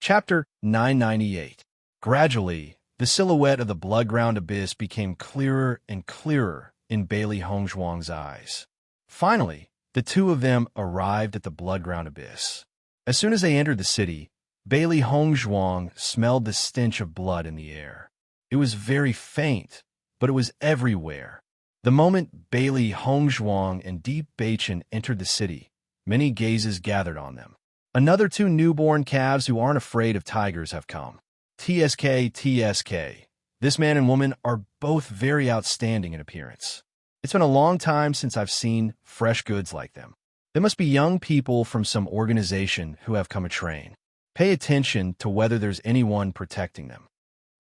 Chapter 998. Gradually, the silhouette of the blood-ground abyss became clearer and clearer in Bailey Hongzhuang's eyes. Finally, the two of them arrived at the blood-ground abyss. As soon as they entered the city, Bailey Hongzhuang smelled the stench of blood in the air. It was very faint, but it was everywhere. The moment Bailey Hongzhuang and Bewitching entered the city, many gazes gathered on them. Another two newborn calves who aren't afraid of tigers have come. TSK. This man and woman are both very outstanding in appearance. It's been a long time since I've seen fresh goods like them. They must be young people from some organization who have come a train. Pay attention to whether there's anyone protecting them.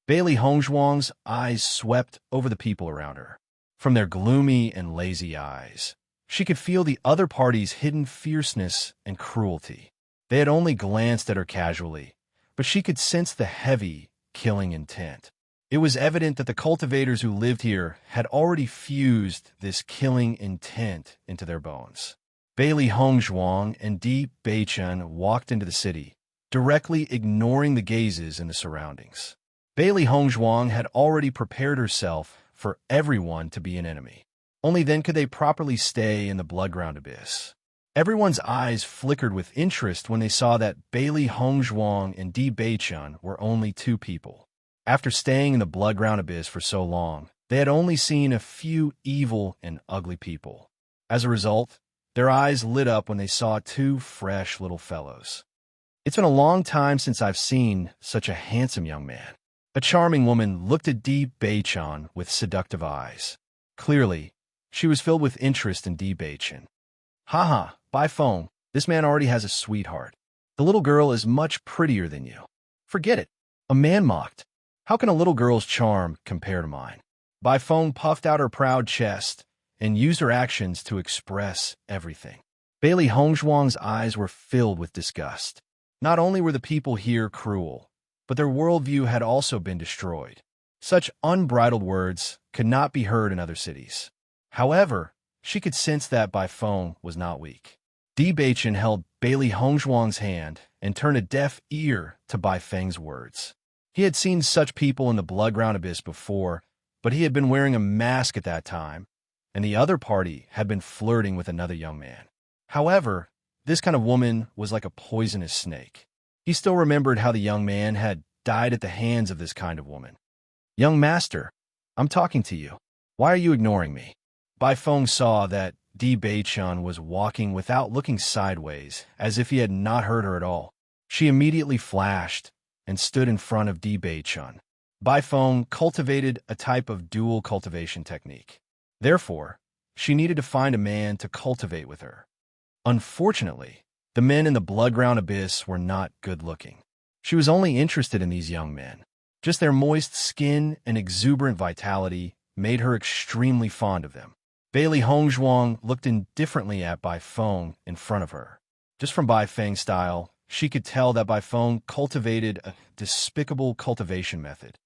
Bailey Hongzhuang's eyes swept over the people around her. From their gloomy and lazy eyes, she could feel the other party's hidden fierceness and cruelty. They had only glanced at her casually, but she could sense the heavy, killing intent. It was evident that the cultivators who lived here had already fused this killing intent into their bones. Bailey Hongzhuang and Bewitching walked into the city, directly ignoring the gazes in the surroundings. Bailey Hongzhuang had already prepared herself for everyone to be an enemy. Only then could they properly stay in the blood-ground abyss. Everyone's eyes flickered with interest when they saw that Bailey Hongzhuang and Bewitching were only two people. After staying in the blood-ground abyss for so long, they had only seen a few evil and ugly people. As a result, their eyes lit up when they saw two fresh little fellows. It's been a long time since I've seen such a handsome young man. A charming woman looked at Bewitching with seductive eyes. Clearly, she was filled with interest in Bewitching. Haha, by phone, this man already has a sweetheart. The little girl is much prettier than you. Forget it. A man mocked. How can a little girl's charm compare to mine? By phone puffed out her proud chest and used her actions to express everything. Bailey Hongzhuang's eyes were filled with disgust. Not only were the people here cruel, but their worldview had also been destroyed. Such unbridled words could not be heard in other cities. However, she could sense that Bai Feng was not weak. Bewitching held Bailey Hongzhuang's hand and turned a deaf ear to Bai Feng's words. He had seen such people in the blood-ground abyss before, but he had been wearing a mask at that time, and the other party had been flirting with another young man. However, this kind of woman was like a poisonous snake. He still remembered how the young man had died at the hands of this kind of woman. Young master, I'm talking to you. Why are you ignoring me? Bai Feng saw that Bewitching was walking without looking sideways, as if he had not heard her at all. She immediately flashed and stood in front of Bewitching. Bai Feng cultivated a type of dual cultivation technique. Therefore, she needed to find a man to cultivate with her. Unfortunately, the men in the blood-ground abyss were not good-looking. She was only interested in these young men. Just their moist skin and exuberant vitality made her extremely fond of them. Bailey Hongzhuang looked indifferently at Bai Feng in front of her. Just from Bai Feng's style, she could tell that Bai Feng cultivated a despicable cultivation method.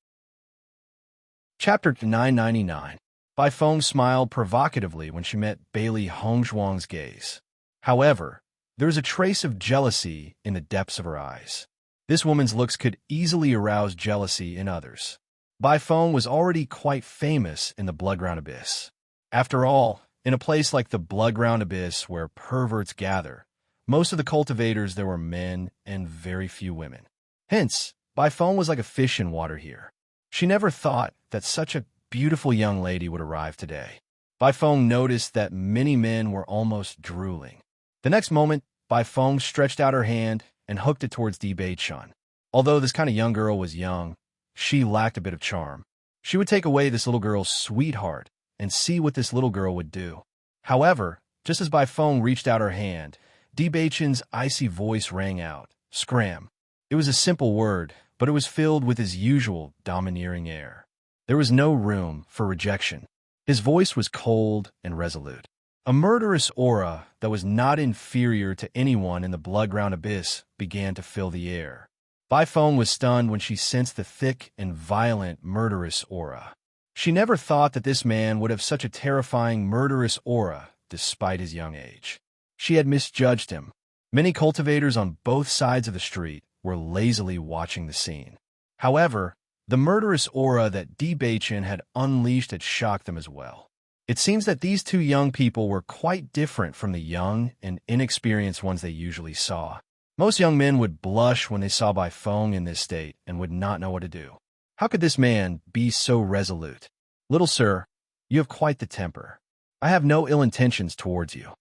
Chapter 999. Bai Feng smiled provocatively when she met Bailey Hongzhuang's gaze. However, there was a trace of jealousy in the depths of her eyes. This woman's looks could easily arouse jealousy in others. Bai Feng was already quite famous in the blood-ground abyss. After all, in a place like the blood-ground abyss where perverts gather, most of the cultivators there were men and very few women. Hence, Bai Feng was like a fish in water here. She never thought that such a beautiful young lady would arrive today. Bai Feng noticed that many men were almost drooling. The next moment, Bai Feng stretched out her hand and hooked it towards Bewitching. Although this kind of young girl was young, she lacked a bit of charm. She would take away this little girl's sweetheart and see what this little girl would do. However, just as Bai Feng reached out her hand, Bewitching's icy voice rang out, "Scram." It was a simple word, but it was filled with his usual domineering air. There was no room for rejection. His voice was cold and resolute. A murderous aura that was not inferior to anyone in the blood-ground abyss began to fill the air. Bai Feng was stunned when she sensed the thick and violent murderous aura. She never thought that this man would have such a terrifying murderous aura despite his young age. She had misjudged him. Many cultivators on both sides of the street were lazily watching the scene. However, the murderous aura that Bewitching had unleashed had shocked them as well. It seems that these two young people were quite different from the young and inexperienced ones they usually saw. Most young men would blush when they saw Bai Feng in this state and would not know what to do. How could this man be so resolute? Little sir, you have quite the temper. I have no ill intentions towards you.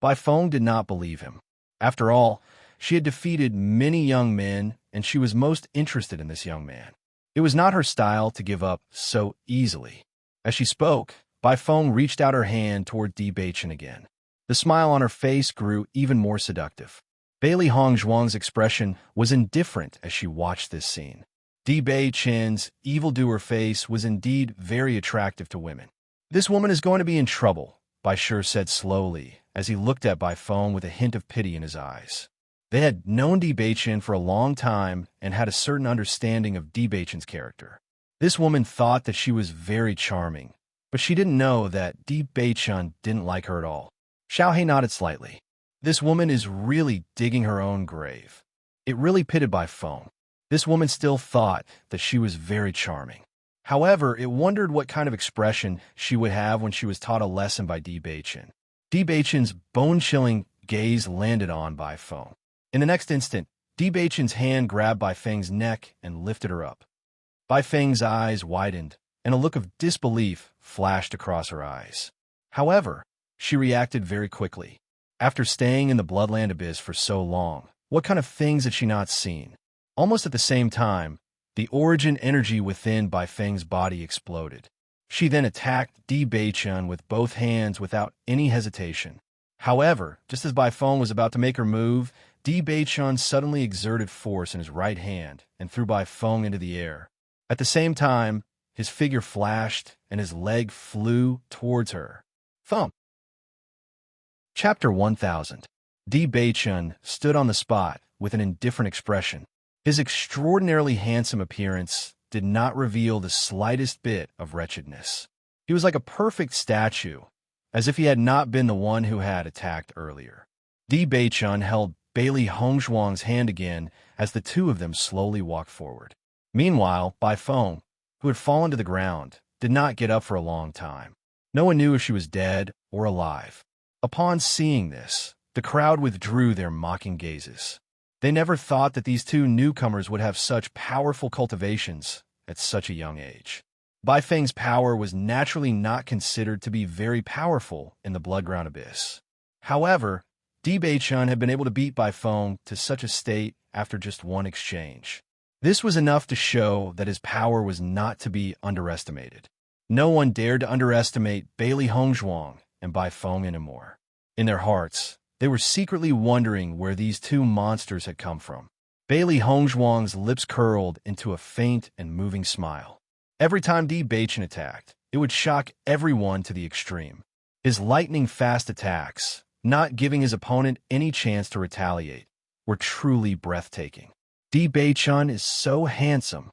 Bai Feng did not believe him. After all, she had defeated many young men, and she was most interested in this young man. It was not her style to give up so easily. As she spoke, Bai Feng reached out her hand toward Bewitching again. The smile on her face grew even more seductive. Bailey Hongzhuang's expression was indifferent as she watched this scene. Bewitching's evildoer face was indeed very attractive to women. This woman is going to be in trouble, Bai Shi said slowly as he looked at Bai Feng with a hint of pity in his eyes. They had known Bewitching for a long time and had a certain understanding of Bewitching's character. This woman thought that she was very charming, but she didn't know that Bewitching didn't like her at all. Xiaohei nodded slightly. This woman is really digging her own grave. It really pitted Bai Feng. This woman still thought that she was very charming. However, it wondered what kind of expression she would have when she was taught a lesson by Bewitching. Bewitching's bone-chilling gaze landed on Bai Feng. In the next instant, Bewitching's hand grabbed Bai Feng's neck and lifted her up. Bai Feng's eyes widened, and a look of disbelief flashed across her eyes. However, she reacted very quickly. After staying in the Bloodland Abyss for so long, what kind of things had she not seen? Almost at the same time, the origin energy within Bai Feng's body exploded. She then attacked Bewitching with both hands without any hesitation. However, just as Bai Feng was about to make her move, Bewitching suddenly exerted force in his right hand and threw Bai Feng into the air. At the same time, his figure flashed and his leg flew towards her. Thump! Chapter 1000. Bewitching stood on the spot with an indifferent expression. His extraordinarily handsome appearance did not reveal the slightest bit of wretchedness. He was like a perfect statue, as if he had not been the one who had attacked earlier. Bewitching held Bailey Hongzhuang's hand again as the two of them slowly walked forward. Meanwhile, Bai Feng, who had fallen to the ground, did not get up for a long time. No one knew if she was dead or alive. Upon seeing this, the crowd withdrew their mocking gazes. They never thought that these two newcomers would have such powerful cultivations at such a young age. Bai Feng's power was naturally not considered to be very powerful in the Bloodground Abyss. However, Bewitching had been able to beat Bai Feng to such a state after just one exchange. This was enough to show that his power was not to be underestimated. No one dared to underestimate Bailey Hongzhuang and Bai Feng anymore. In their hearts, they were secretly wondering where these two monsters had come from. Bailey Hongzhuang's lips curled into a faint and moving smile. Every time Bewitching attacked, it would shock everyone to the extreme. His lightning-fast attacks, not giving his opponent any chance to retaliate, were truly breathtaking. Bewitching is so handsome.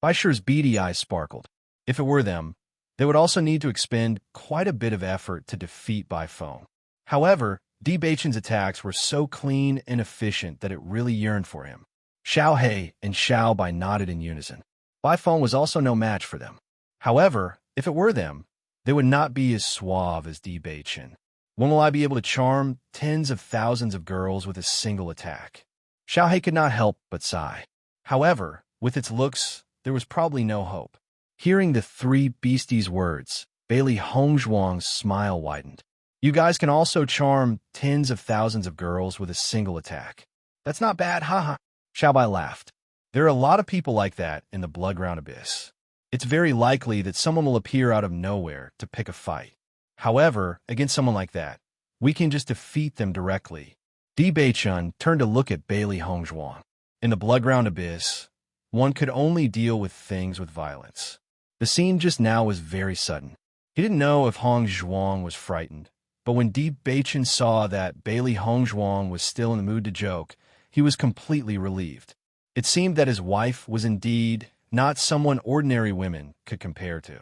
Bai Shi's beady eyes sparkled. If it were them, they would also need to expend quite a bit of effort to defeat Bai Feng. However, Bewitching's attacks were so clean and efficient that it really yearned for him. Xiaohei and Xiao Bai nodded in unison. Bai Feng was also no match for them. However, if it were them, they would not be as suave as Bewitching. When will I be able to charm tens of thousands of girls with a single attack? Xiaohei could not help but sigh. However, with its looks, there was probably no hope. Hearing the three beasties' words, Bailey Hongzhuang's smile widened. You guys can also charm tens of thousands of girls with a single attack. That's not bad, haha. Xiaobai laughed. There are a lot of people like that in the Bloodground Abyss. It's very likely that someone will appear out of nowhere to pick a fight. However, against someone like that, we can just defeat them directly. Bewitching turned to look at Bailey Hongzhuang. In the Bloodground Abyss, one could only deal with things with violence. The scene just now was very sudden. He didn't know if Hongzhuang was frightened, but when Bewitching saw that Bailey Hongzhuang was still in the mood to joke, he was completely relieved. It seemed that his wife was indeed not someone ordinary women could compare to.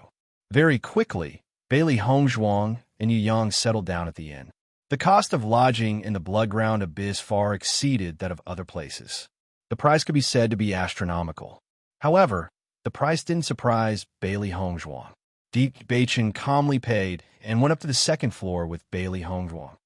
Very quickly, Bailey Hongzhuang and Yu Yang settled down at the inn. The cost of lodging in the Bloodground Abyss far exceeded that of other places. The price could be said to be astronomical. However, the price didn't surprise Bailey Hongzhuang. Bewitching calmly paid and went up to the second floor with Bailey Hongzhuang.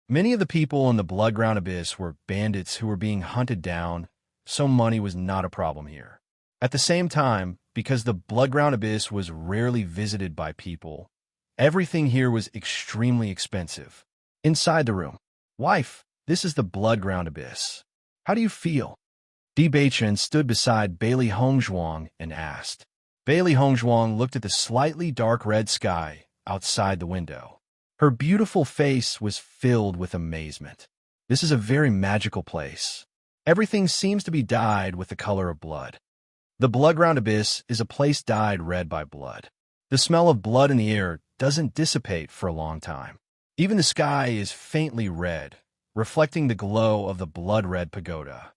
Many of the people in the Bloodground Abyss were bandits who were being hunted down, so money was not a problem here. At the same time, because the Bloodground Abyss was rarely visited by people, everything here was extremely expensive. Inside the room, "Wife, this is the Bloodground Abyss. How do you feel?" Di Beichen stood beside Bailey Hongzhuang and asked. Bailey Hongzhuang looked at the slightly dark red sky outside the window. Her beautiful face was filled with amazement. "This is a very magical place. Everything seems to be dyed with the color of blood. The Bloodground Abyss is a place dyed red by blood. The smell of blood in the air doesn't dissipate for a long time. Even the sky is faintly red, reflecting the glow of the blood-red pagoda."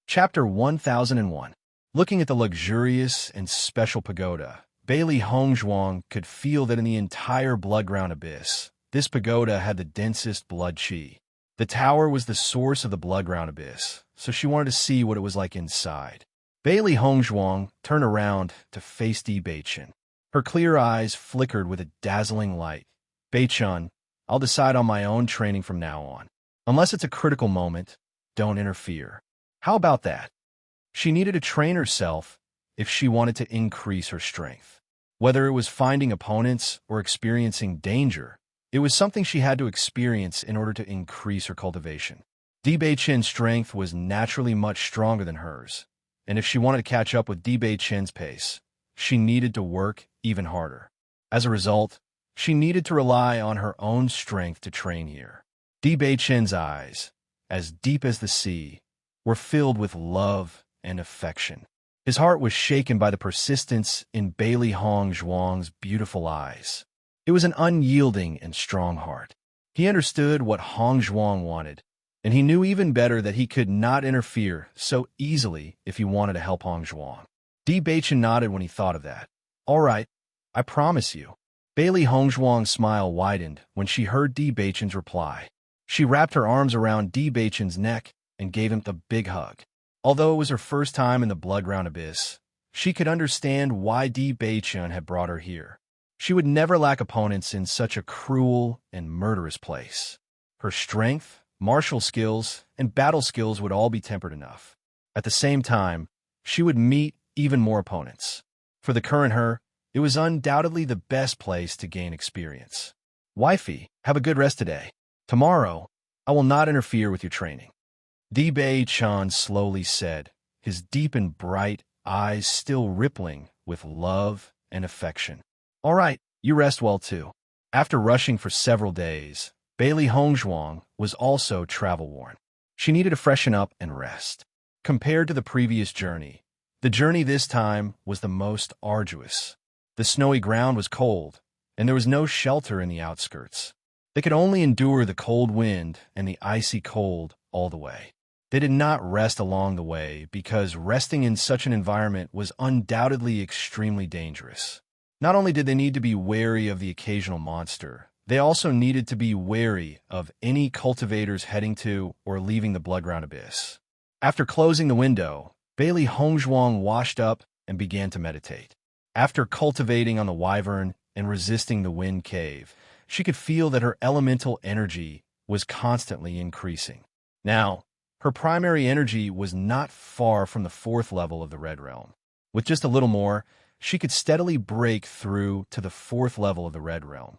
Chapter 1001. Looking at the luxurious and special pagoda, Bailey Hongzhuang could feel that in the entire Bloodground Abyss, this pagoda had the densest blood qi. The tower was the source of the Bloodground Abyss, so she wanted to see what it was like inside. Bailey Hongzhuang turned around to face Di Beichen. Her clear eyes flickered with a dazzling light. "Beichen, I'll decide on my own training from now on. Unless it's a critical moment, don't interfere. How about that?" She needed to train herself if she wanted to increase her strength. Whether it was finding opponents or experiencing danger, it was something she had to experience in order to increase her cultivation. Di Beichen's strength was naturally much stronger than hers, and if she wanted to catch up with Di Beichen's pace, she needed to work even harder. As a result, she needed to rely on her own strength to train here. Di Beichen's eyes, as deep as the sea, were filled with love and affection. His heart was shaken by the persistence in Bailey Hongzhuang's beautiful eyes. It was an unyielding and strong heart. He understood what Hongzhuang wanted, and he knew even better that he could not interfere so easily if he wanted to help Hongzhuang. Di Beichen nodded when he thought of that. "All right, I promise you." Bailey Hongzhuang's smile widened when she heard Di Beichen's reply. She wrapped her arms around Di Beichen's neck and gave him a big hug. Although it was her first time in the Bloodground Abyss, she could understand why Di Beichen had brought her here. She would never lack opponents in such a cruel and murderous place. Her strength, martial skills, and battle skills would all be tempered enough. At the same time, she would meet even more opponents. For the current her, it was undoubtedly the best place to gain experience. "Wifey, have a good rest today. Tomorrow, I will not interfere with your training," Di Beichen slowly said, his deep and bright eyes still rippling with love and affection. "All right, you rest well too." After rushing for several days, Bailey Hongzhuang was also travel-worn. She needed to freshen up and rest. Compared to the previous journey, the journey this time was the most arduous. The snowy ground was cold, and there was no shelter in the outskirts. They could only endure the cold wind and the icy cold all the way. They did not rest along the way because resting in such an environment was undoubtedly extremely dangerous. Not only did they need to be wary of the occasional monster, they also needed to be wary of any cultivators heading to or leaving the Bloodground Abyss. After closing the window, Bailey Hongzhuang washed up and began to meditate. After cultivating on the wyvern and resisting the wind cave, she could feel that her elemental energy was constantly increasing. Now, her primary energy was not far from the 4th level of the Red Realm. With just a little more, she could steadily break through to the 4th level of the Red Realm.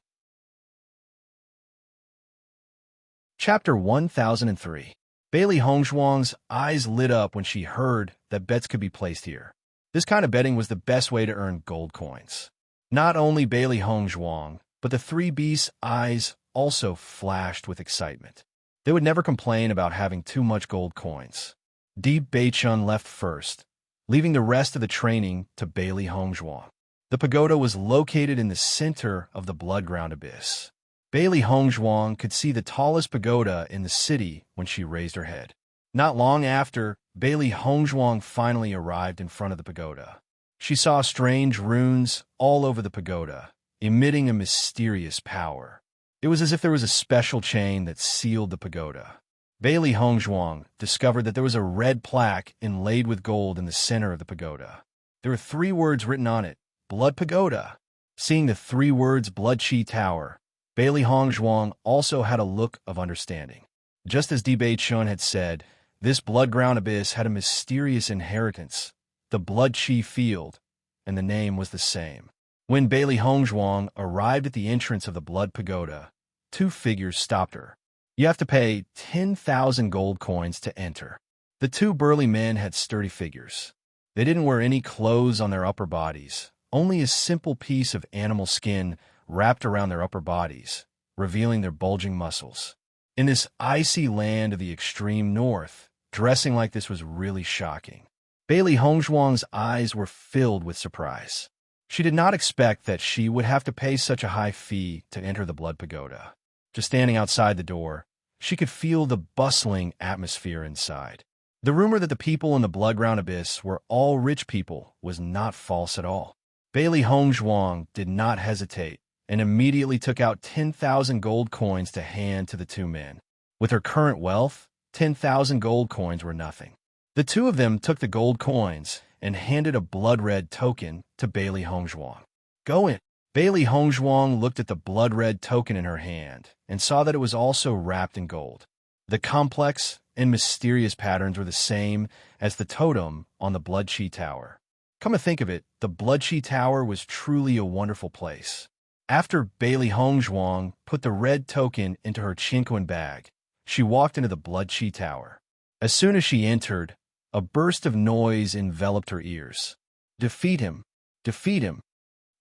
Chapter 1003. Bailey Hongzhuang's eyes lit up when she heard that bets could be placed here. This kind of betting was the best way to earn gold coins. Not only Bailey Hongzhuang, but the 3 beasts' eyes also flashed with excitement. They would never complain about having too much gold coins. Di Beichen left first, leaving the rest of the training to Bailey Hongzhuang. The pagoda was located in the center of the Bloodground Abyss. Bailey Hongzhuang could see the tallest pagoda in the city when she raised her head. Not long after, Bailey Hongzhuang finally arrived in front of the pagoda. She saw strange runes all over the pagoda, emitting a mysterious power. It was as if there was a special chain that sealed the pagoda. Bailey Hongzhuang discovered that there was a red plaque inlaid with gold in the center of the pagoda. There were 3 words written on it, Blood Pagoda. Seeing the 3 words Blood Chi Tower, Bailey Hongzhuang also had a look of understanding. Just as Bei Chun had said, this blood-ground abyss had a mysterious inheritance, the Blood Chi Field, and the name was the same. When Bailey Hongzhuang arrived at the entrance of the Blood Pagoda, 2 figures stopped her. You have to pay 10,000 gold coins to enter. The 2 burly men had sturdy figures. They didn't wear any clothes on their upper bodies, only a simple piece of animal skin wrapped around their upper bodies, revealing their bulging muscles. In this icy land of the extreme north, dressing like this was really shocking. Bailey Hongzhuang's eyes were filled with surprise. She did not expect that she would have to pay such a high fee to enter the Blood Pagoda. Just standing outside the door, she could feel the bustling atmosphere inside. The rumor that the people in the blood-ground abyss were all rich people was not false at all. Bailey Hongzhuang did not hesitate and immediately took out 10,000 gold coins to hand to the 2 men. With her current wealth, 10,000 gold coins were nothing. The 2 of them took the gold coins and handed a blood-red token to Bailey Hongzhuang. Go in. Bailey Hongzhuang looked at the blood-red token in her hand and saw that it was also wrapped in gold. The complex and mysterious patterns were the same as the totem on the Blood Chi Tower. Come to think of it, the Blood Chi Tower was truly a wonderful place. After Bailey Hongzhuang put the red token into her chinquan bag, she walked into the Blood Chi Tower. As soon as she entered, a burst of noise enveloped her ears. Defeat him! Defeat him!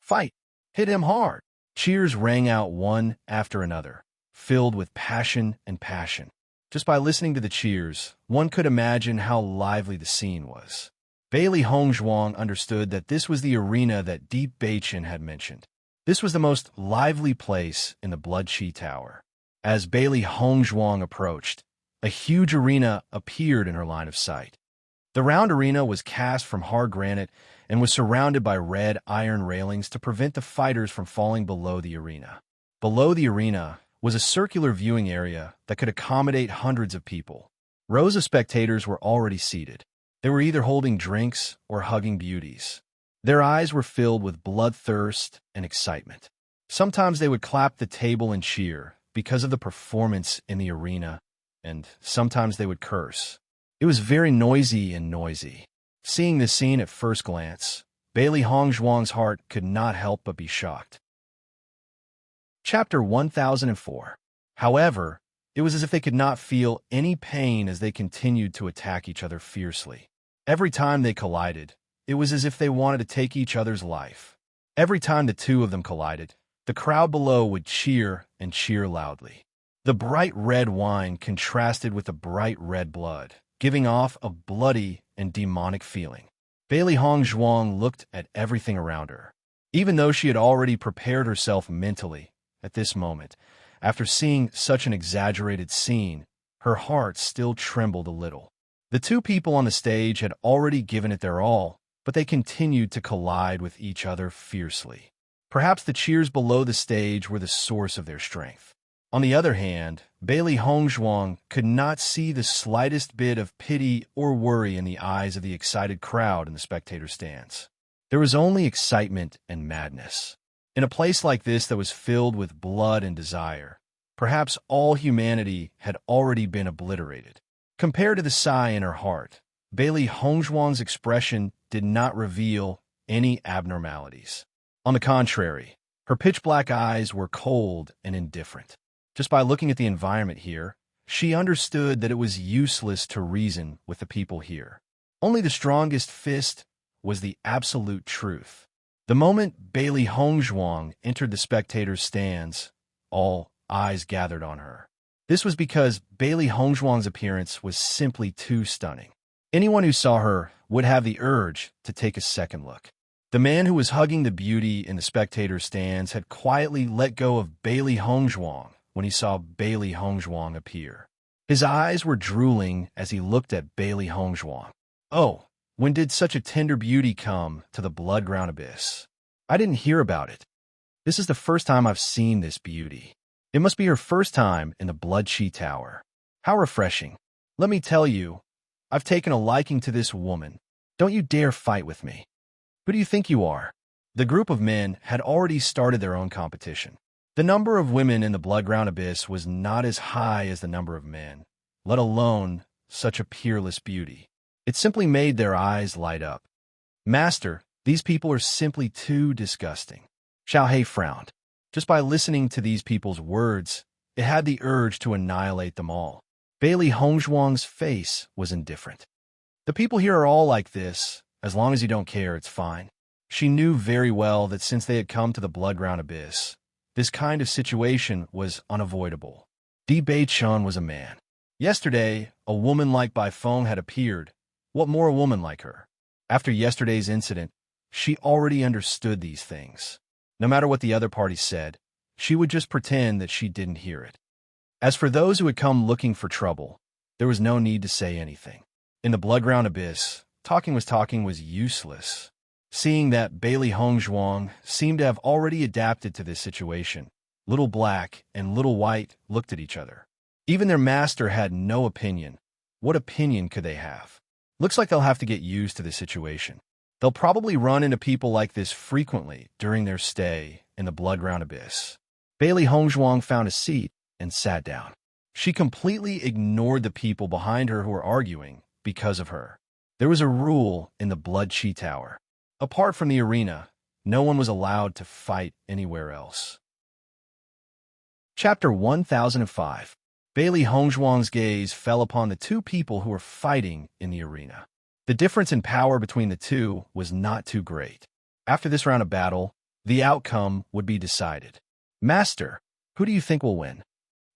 Fight! Hit him hard! Cheers rang out one after another, filled with passion and passion. Just by listening to the cheers, one could imagine how lively the scene was. Bailey Hongzhuang understood that this was the arena that Bei Chun had mentioned. This was the most lively place in the Blood Chi Tower. As Bailey Hongzhuang approached, a huge arena appeared in her line of sight. The round arena was cast from hard granite and was surrounded by red iron railings to prevent the fighters from falling below the arena. Below the arena was a circular viewing area that could accommodate hundreds of people. Rows of spectators were already seated. They were either holding drinks or hugging beauties. Their eyes were filled with bloodthirst and excitement. Sometimes they would clap the table and cheer because of the performance in the arena, and sometimes they would curse. It was very noisy and noisy. Seeing this scene at first glance, Bailey Hongzhuang's heart could not help but be shocked. Chapter 1004. However, it was as if they could not feel any pain as they continued to attack each other fiercely. Every time they collided, it was as if they wanted to take each other's life. Every time the 2 of them collided, the crowd below would cheer and cheer loudly. The bright red wine contrasted with the bright red blood, giving off a bloody and demonic feeling. Bailey Hongzhuang looked at everything around her. Even though she had already prepared herself mentally, at this moment, after seeing such an exaggerated scene, her heart still trembled a little. The 2 people on the stage had already given it their all, but they continued to collide with each other fiercely. Perhaps the cheers below the stage were the source of their strength. On the other hand, Bailey Hongzhuang could not see the slightest bit of pity or worry in the eyes of the excited crowd in the spectator stands. There was only excitement and madness. In a place like this that was filled with blood and desire, perhaps all humanity had already been obliterated. Compared to the sigh in her heart, Bailey Hongzhuang's expression did not reveal any abnormalities. On the contrary, her pitch-black eyes were cold and indifferent. Just by looking at the environment here, she understood that it was useless to reason with the people here. Only the strongest fist was the absolute truth. The moment Bailey Hongzhuang entered the spectators' stands, all eyes gathered on her. This was because Bailey Hongzhuang's appearance was simply too stunning. Anyone who saw her would have the urge to take a second look. The man who was hugging the beauty in the spectators' stands had quietly let go of Bailey Hongzhuang when he saw Bailey Hongzhuang appear. His eyes were drooling as he looked at Bailey Hongzhuang. Oh, when did such a tender beauty come to the blood-ground abyss? I didn't hear about it. This is the first time I've seen this beauty. It must be her first time in the Blood Chi Tower. How refreshing. Let me tell you, I've taken a liking to this woman. Don't you dare fight with me. Who do you think you are? The group of men had already started their own competition. The number of women in the Bloodground Abyss was not as high as the number of men, let alone such a peerless beauty. It simply made their eyes light up. Master, these people are simply too disgusting. Xiaohei frowned. Just by listening to these people's words, it had the urge to annihilate them all. Bailey Hongzhuang's face was indifferent. The people here are all like this. As long as you don't care, it's fine. She knew very well that since they had come to the Bloodground Abyss, this kind of situation was unavoidable. Di Beichun was a man. Yesterday, a woman like Bai Feng had appeared. What more a woman like her? After yesterday's incident, she already understood these things. No matter what the other party said, she would just pretend that she didn't hear it. As for those who had come looking for trouble, there was no need to say anything. In the Bloodground Abyss, talking was useless. Seeing that Bailey Hongzhuang seemed to have already adapted to this situation, Little Black and Little White looked at each other. Even their master had no opinion. What opinion could they have? Looks like they'll have to get used to the situation. They'll probably run into people like this frequently during their stay in the Bloodground Abyss. Bailey Hongzhuang found a seat and sat down. She completely ignored the people behind her who were arguing because of her. There was a rule in the Blood Chi Tower. Apart from the arena, no one was allowed to fight anywhere else. Chapter 1005. Bailey Hongzhuang's gaze fell upon the two people who were fighting in the arena. The difference in power between the two was not too great. After this round of battle, the outcome would be decided. Master, who do you think will win?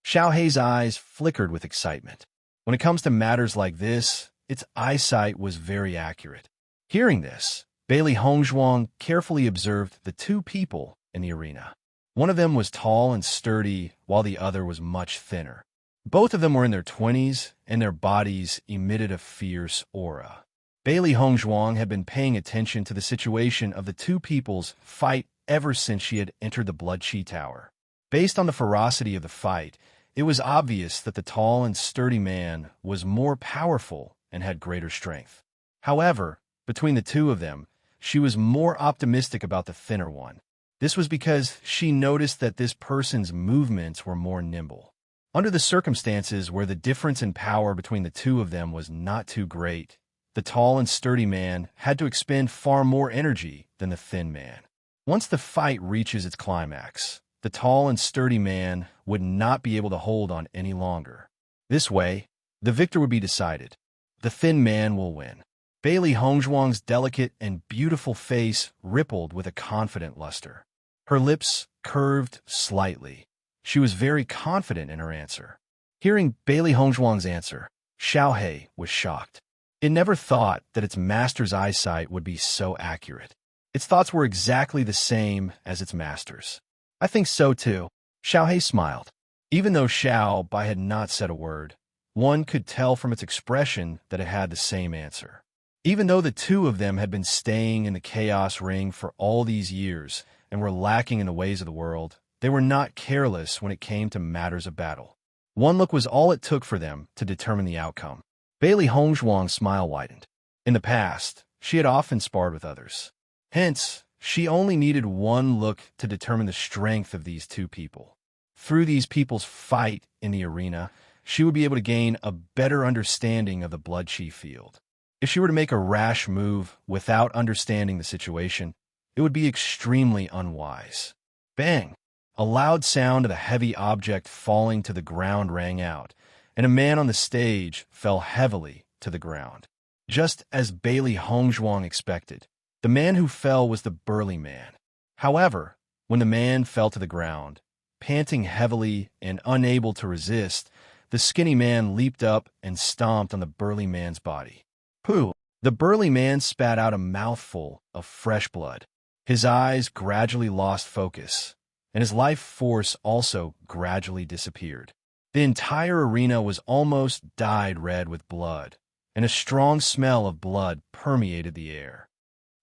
Xiaohei's eyes flickered with excitement. When it comes to matters like this, its eyesight was very accurate. Hearing this, Bailey Hongzhuang carefully observed the two people in the arena. One of them was tall and sturdy, while the other was much thinner. Both of them were in their 20s, and their bodies emitted a fierce aura. Bailey Hongzhuang had been paying attention to the situation of the two people's fight ever since she had entered the Blood Chi Tower. Based on the ferocity of the fight, it was obvious that the tall and sturdy man was more powerful and had greater strength. However, between the two of them, she was more optimistic about the thinner one. This was because she noticed that this person's movements were more nimble. Under the circumstances where the difference in power between the two of them was not too great, the tall and sturdy man had to expend far more energy than the thin man. Once the fight reaches its climax, the tall and sturdy man would not be able to hold on any longer. This way, the victor would be decided. The thin man will win. Bailey Hongzhuang's delicate and beautiful face rippled with a confident luster. Her lips curved slightly. She was very confident in her answer. Hearing Bailey Hongzhuang's answer, Xiaohei was shocked. It never thought that its master's eyesight would be so accurate. Its thoughts were exactly the same as its master's. I think so too. Xiaohei smiled. Even though Xiao Bai had not said a word, one could tell from its expression that it had the same answer. Even though the two of them had been staying in the Chaos Ring for all these years and were lacking in the ways of the world, they were not careless when it came to matters of battle. One look was all it took for them to determine the outcome. Bailey Hongzhuang's smile widened. In the past, she had often sparred with others. Hence, she only needed one look to determine the strength of these two people. Through these people's fight in the arena, she would be able to gain a better understanding of the Blood Chi field. If she were to make a rash move without understanding the situation, it would be extremely unwise. Bang! A loud sound of a heavy object falling to the ground rang out, and a man on the stage fell heavily to the ground. Just as Bailey Hongzhuang expected, the man who fell was the burly man. However, when the man fell to the ground, panting heavily and unable to resist, the skinny man leaped up and stomped on the burly man's body. Pooh! The burly man spat out a mouthful of fresh blood. His eyes gradually lost focus, and his life force also gradually disappeared. The entire arena was almost dyed red with blood, and a strong smell of blood permeated the air.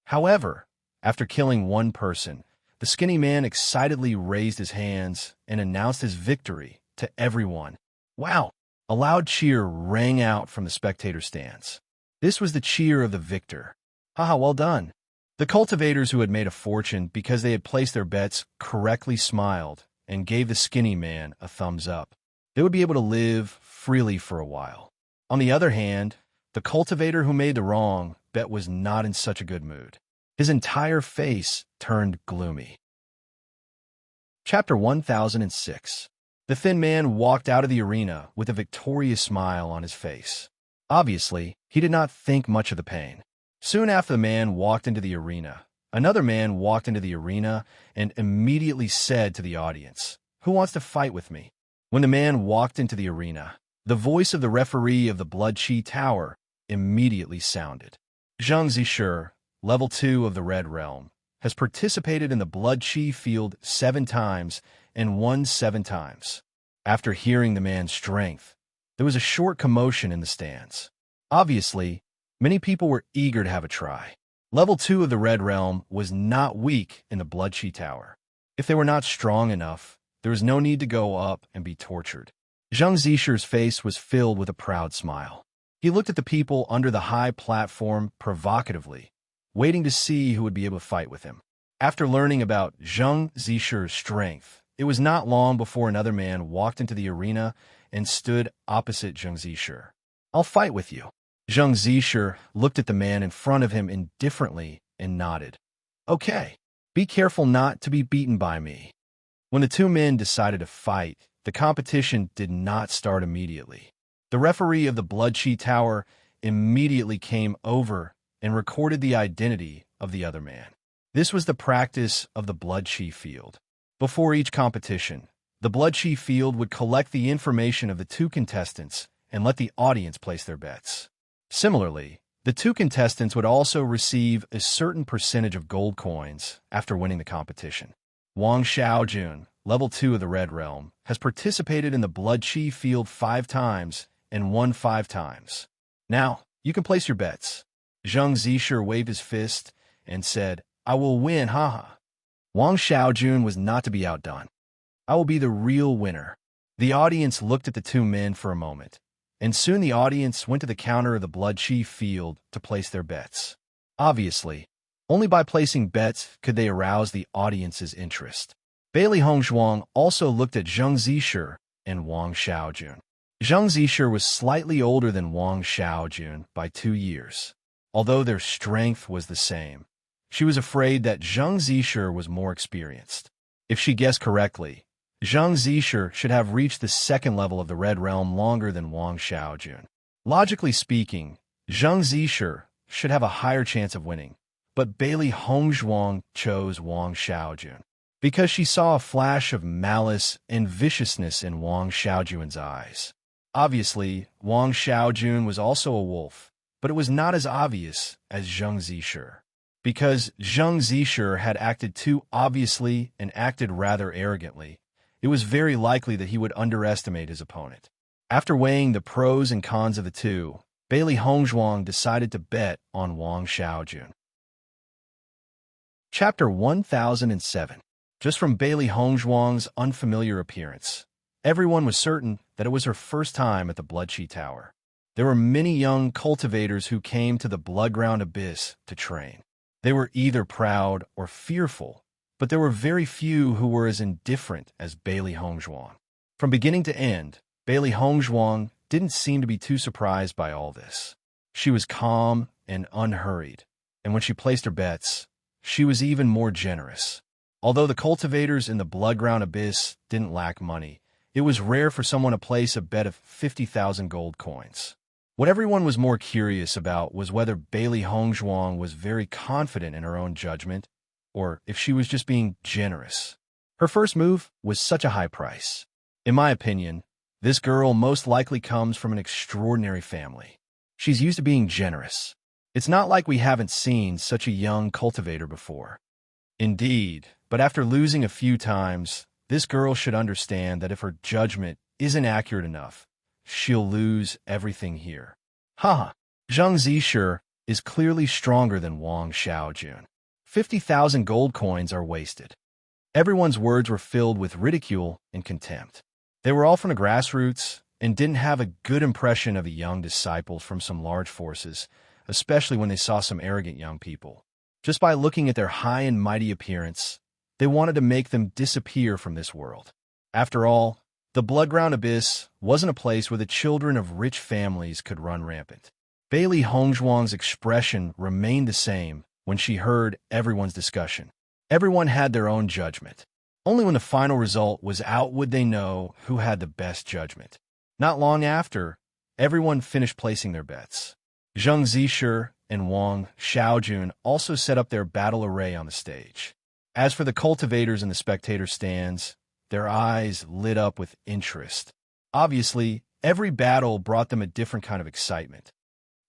However, after killing one person, the skinny man excitedly raised his hands and announced his victory to everyone. Wow! A loud cheer rang out from the spectator stands. This was the cheer of the victor. Haha, well done. The cultivators who had made a fortune because they had placed their bets correctly smiled and gave the skinny man a thumbs up. They would be able to live freely for a while. On the other hand, the cultivator who made the wrong bet was not in such a good mood. His entire face turned gloomy. Chapter 1006. The thin man walked out of the arena with a victorious smile on his face. Obviously, he did not think much of the pain. Soon after the man walked into the arena, another man walked into the arena and immediately said to the audience, "Who wants to fight with me?" When the man walked into the arena, the voice of the referee of the Blood Chi Tower immediately sounded. Zhang Zishur, level 2 of the Red Realm, has participated in the Blood Chi field 7 times and won 7 times. After hearing the man's strength, there was a short commotion in the stands. Obviously, many people were eager to have a try. Level 2 of the Red Realm was not weak in the Blood Chi Tower. If they were not strong enough, there was no need to go up and be tortured. Zhang Zishur's face was filled with a proud smile. He looked at the people under the high platform provocatively, waiting to see who would be able to fight with him. After learning about Zhang Zishur's strength, it was not long before another man walked into the arena and stood opposite Zhang Zishur. "I'll fight with you." Zhang Zishur looked at the man in front of him indifferently and nodded. "Okay, be careful not to be beaten by me." When the two men decided to fight, the competition did not start immediately. The referee of the Blood Chi Tower immediately came over and recorded the identity of the other man. This was the practice of the Blood Chi field. Before each competition, the Blood Chi field would collect the information of the two contestants and let the audience place their bets. Similarly, the two contestants would also receive a certain percentage of gold coins after winning the competition. Wang Xiaojun, level 2 of the Red Realm, has participated in the Blood Chi field 5 times and won 5 times. Now, you can place your bets. Zhang Zishur waved his fist and said, "I will win, haha." Wang Xiaojun was not to be outdone. "I will be the real winner." The audience looked at the two men for a moment, and soon the audience went to the counter of the Blood Chi field to place their bets. Obviously, only by placing bets could they arouse the audience's interest. Bailey Hongzhuang also looked at Zhang Zishur and Wang Xiaojun. Zhang Zishur was slightly older than Wang Xiaojun by 2 years. Although their strength was the same, she was afraid that Zhang Zishur was more experienced. If she guessed correctly, Zhang Zishur should have reached the 2nd level of the Red Realm longer than Wang Xiaojun. Logically speaking, Zhang Zishur should have a higher chance of winning, but Bailey Hongzhuang chose Wang Xiaojun because she saw a flash of malice and viciousness in Wang Xiaojun's eyes. Obviously, Wang Xiaojun was also a wolf, but it was not as obvious as Zhang Zishur. Because Zhang Zishur had acted too obviously and acted rather arrogantly, it was very likely that he would underestimate his opponent. After weighing the pros and cons of the two, Bailey Hongzhuang decided to bet on Wang Xiaojun. Chapter 1007. Just from Bailey Hongzhuang's unfamiliar appearance, everyone was certain that it was her first time at the Blood Chi Tower. There were many young cultivators who came to the Bloodground Abyss to train. They were either proud or fearful, but there were very few who were as indifferent as Bailey Hongzhuang. From beginning to end, Bailey Hongzhuang didn't seem to be too surprised by all this. She was calm and unhurried, and when she placed her bets, she was even more generous. Although the cultivators in the Bloodground Abyss didn't lack money, it was rare for someone to place a bet of 50,000 gold coins. What everyone was more curious about was whether Bailey Hongzhuang was very confident in her own judgment, or if she was just being generous. Her first move was such a high price. In my opinion, this girl most likely comes from an extraordinary family. She's used to being generous. It's not like we haven't seen such a young cultivator before. Indeed, but after losing a few times, this girl should understand that if her judgment isn't accurate enough, she'll lose everything here. Haha, Zhang Zishur is clearly stronger than Wang Xiaojun. 50,000 gold coins are wasted. Everyone's words were filled with ridicule and contempt. They were all from the grassroots, and didn't have a good impression of the young disciples from some large forces, especially when they saw some arrogant young people. Just by looking at their high and mighty appearance, they wanted to make them disappear from this world. After all, the Bloodground Abyss wasn't a place where the children of rich families could run rampant. Bailey Hongzhuang's expression remained the same when she heard everyone's discussion. Everyone had their own judgment. Only when the final result was out would they know who had the best judgment. Not long after, everyone finished placing their bets. Zheng Zixi and Wang Xiaojun also set up their battle array on the stage. As for the cultivators in the spectator stands, their eyes lit up with interest. Obviously, every battle brought them a different kind of excitement.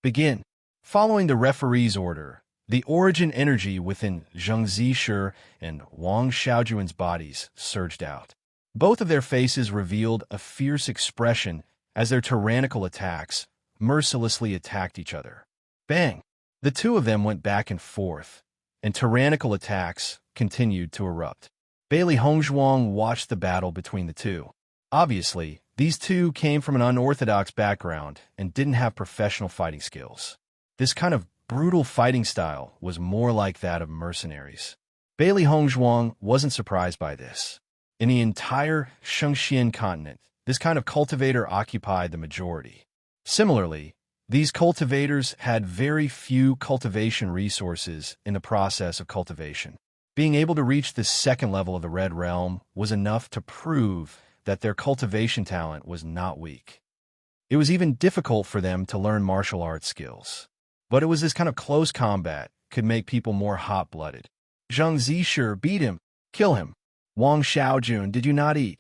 Begin. Following the referee's order, the origin energy within Zheng Zixi and Wang Xiaojun's bodies surged out. Both of their faces revealed a fierce expression as their tyrannical attacks mercilessly attacked each other. Bang! The two of them went back and forth, and tyrannical attacks continued to erupt. Bailey Hongzhuang watched the battle between the two. Obviously, these two came from an unorthodox background and didn't have professional fighting skills. This kind of brutal fighting style was more like that of mercenaries. Bailey Hongzhuang wasn't surprised by this. In the entire Shengxian continent, this kind of cultivator occupied the majority. Similarly, these cultivators had very few cultivation resources in the process of cultivation. Being able to reach this second level of the Red Realm was enough to prove that their cultivation talent was not weak. It was even difficult for them to learn martial arts skills. But it was this kind of close combat could make people more hot-blooded. Zheng Zixi, beat him, kill him. Wang Xiaojun, did you not eat?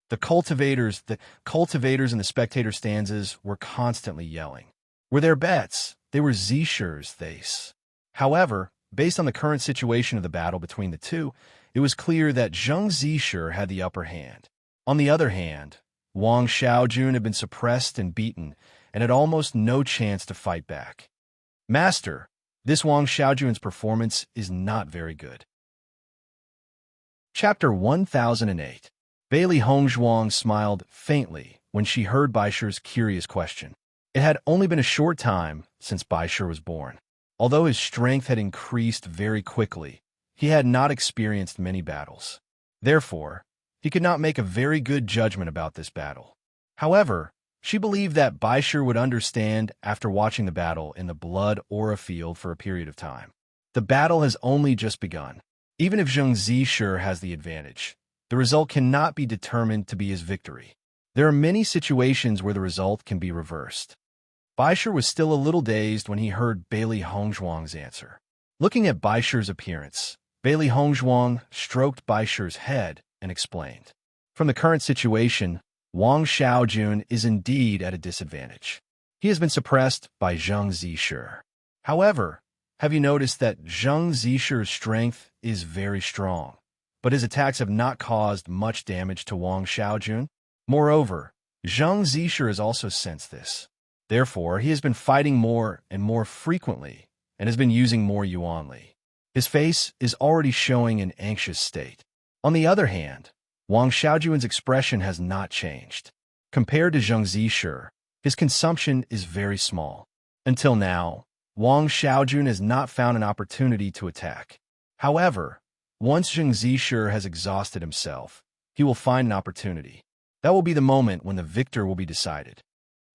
The cultivators in the spectator stanzas were constantly yelling. Were their bets? They were Zishi's face. However, based on the current situation of the battle between the two, it was clear that Zheng Zixi had the upper hand. On the other hand, Wang Xiaojun had been suppressed and beaten and had almost no chance to fight back. Master, this Wang Xiaojun's performance is not very good. Chapter 1008. Bailey Hongzhuang smiled faintly when she heard Baishi's curious question. It had only been a short time since Baishi was born. Although his strength had increased very quickly, he had not experienced many battles. Therefore, he could not make a very good judgment about this battle. However, she believed that Baishi would understand after watching the battle in the blood aura field for a period of time. The battle has only just begun. Even if Zheng Zixi has the advantage, the result cannot be determined to be his victory. There are many situations where the result can be reversed. Baishi was still a little dazed when he heard Bailey Hongzhuang's answer. Looking at Baishi's appearance, Bailey Hongzhuang stroked Baishi's head and explained. From the current situation, Wang Xiaojun is indeed at a disadvantage. He has been suppressed by Zheng Zixi. However, have you noticed that Zheng Zixir's strength is very strong, but his attacks have not caused much damage to Wang Xiaojun? Moreover, Zheng Zixi has also sensed this. Therefore, he has been fighting more and more frequently and has been using more Yuanli. His face is already showing an anxious state. On the other hand, Wang Xiaojun's expression has not changed. Compared to Zheng Zixi, his consumption is very small. Until now, Wang Xiaojun has not found an opportunity to attack. However, once Zheng Zixi has exhausted himself, he will find an opportunity. That will be the moment when the victor will be decided.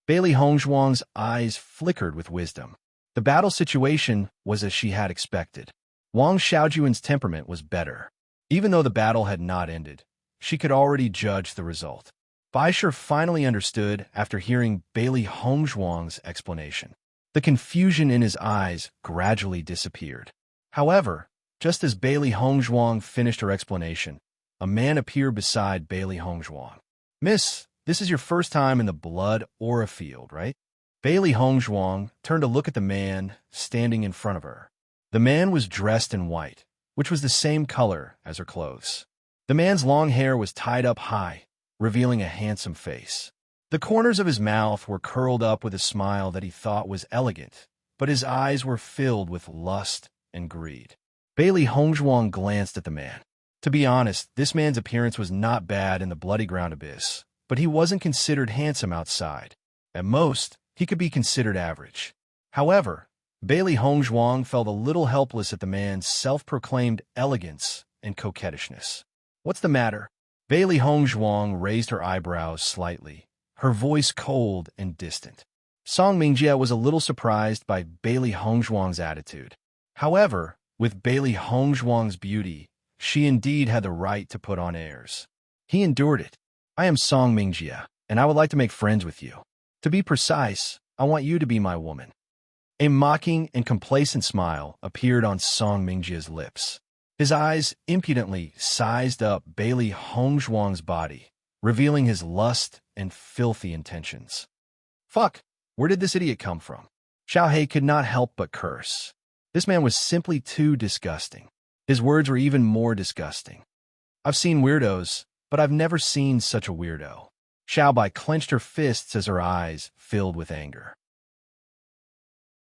Bailey Hongzhuang's eyes flickered with wisdom. The battle situation was as she had expected. Wang Xiaojun's temperament was better. Even though the battle had not ended, she could already judge the result. Baishi finally understood after hearing Bailey Hongzhuang's explanation. The confusion in his eyes gradually disappeared. However, just as Bailey Hongzhuang finished her explanation, a man appeared beside Bailey Hongzhuang. Miss, this is your first time in the blood aura field, right? Bailey Hongzhuang turned to look at the man standing in front of her. The man was dressed in white, which was the same color as her clothes. The man's long hair was tied up high, revealing a handsome face. The corners of his mouth were curled up with a smile that he thought was elegant, but his eyes were filled with lust and greed. Bailey Hongzhuang glanced at the man. To be honest, this man's appearance was not bad in the Bloody Ground Abyss, but he wasn't considered handsome outside. At most, he could be considered average. However, Bailey Hongzhuang felt a little helpless at the man's self-proclaimed elegance and coquettishness. "What's the matter?" Bailey Hongzhuang raised her eyebrows slightly, her voice cold and distant. Song Mingjie was a little surprised by Bailey Hongzhuang's attitude. However, with Bailey Hongzhuang's beauty, she indeed had the right to put on airs. He endured it. "I am Song Mingjie, and I would like to make friends with you. To be precise, I want you to be my woman." A mocking and complacent smile appeared on Song Mingjie's lips. His eyes impudently sized up Bailey Hongzhuang's body, revealing his lust and filthy intentions. "Fuck, where did this idiot come from?" Xiaohei could not help but curse. This man was simply too disgusting. His words were even more disgusting. "I've seen weirdos, but I've never seen such a weirdo." Xiaobai clenched her fists as her eyes filled with anger.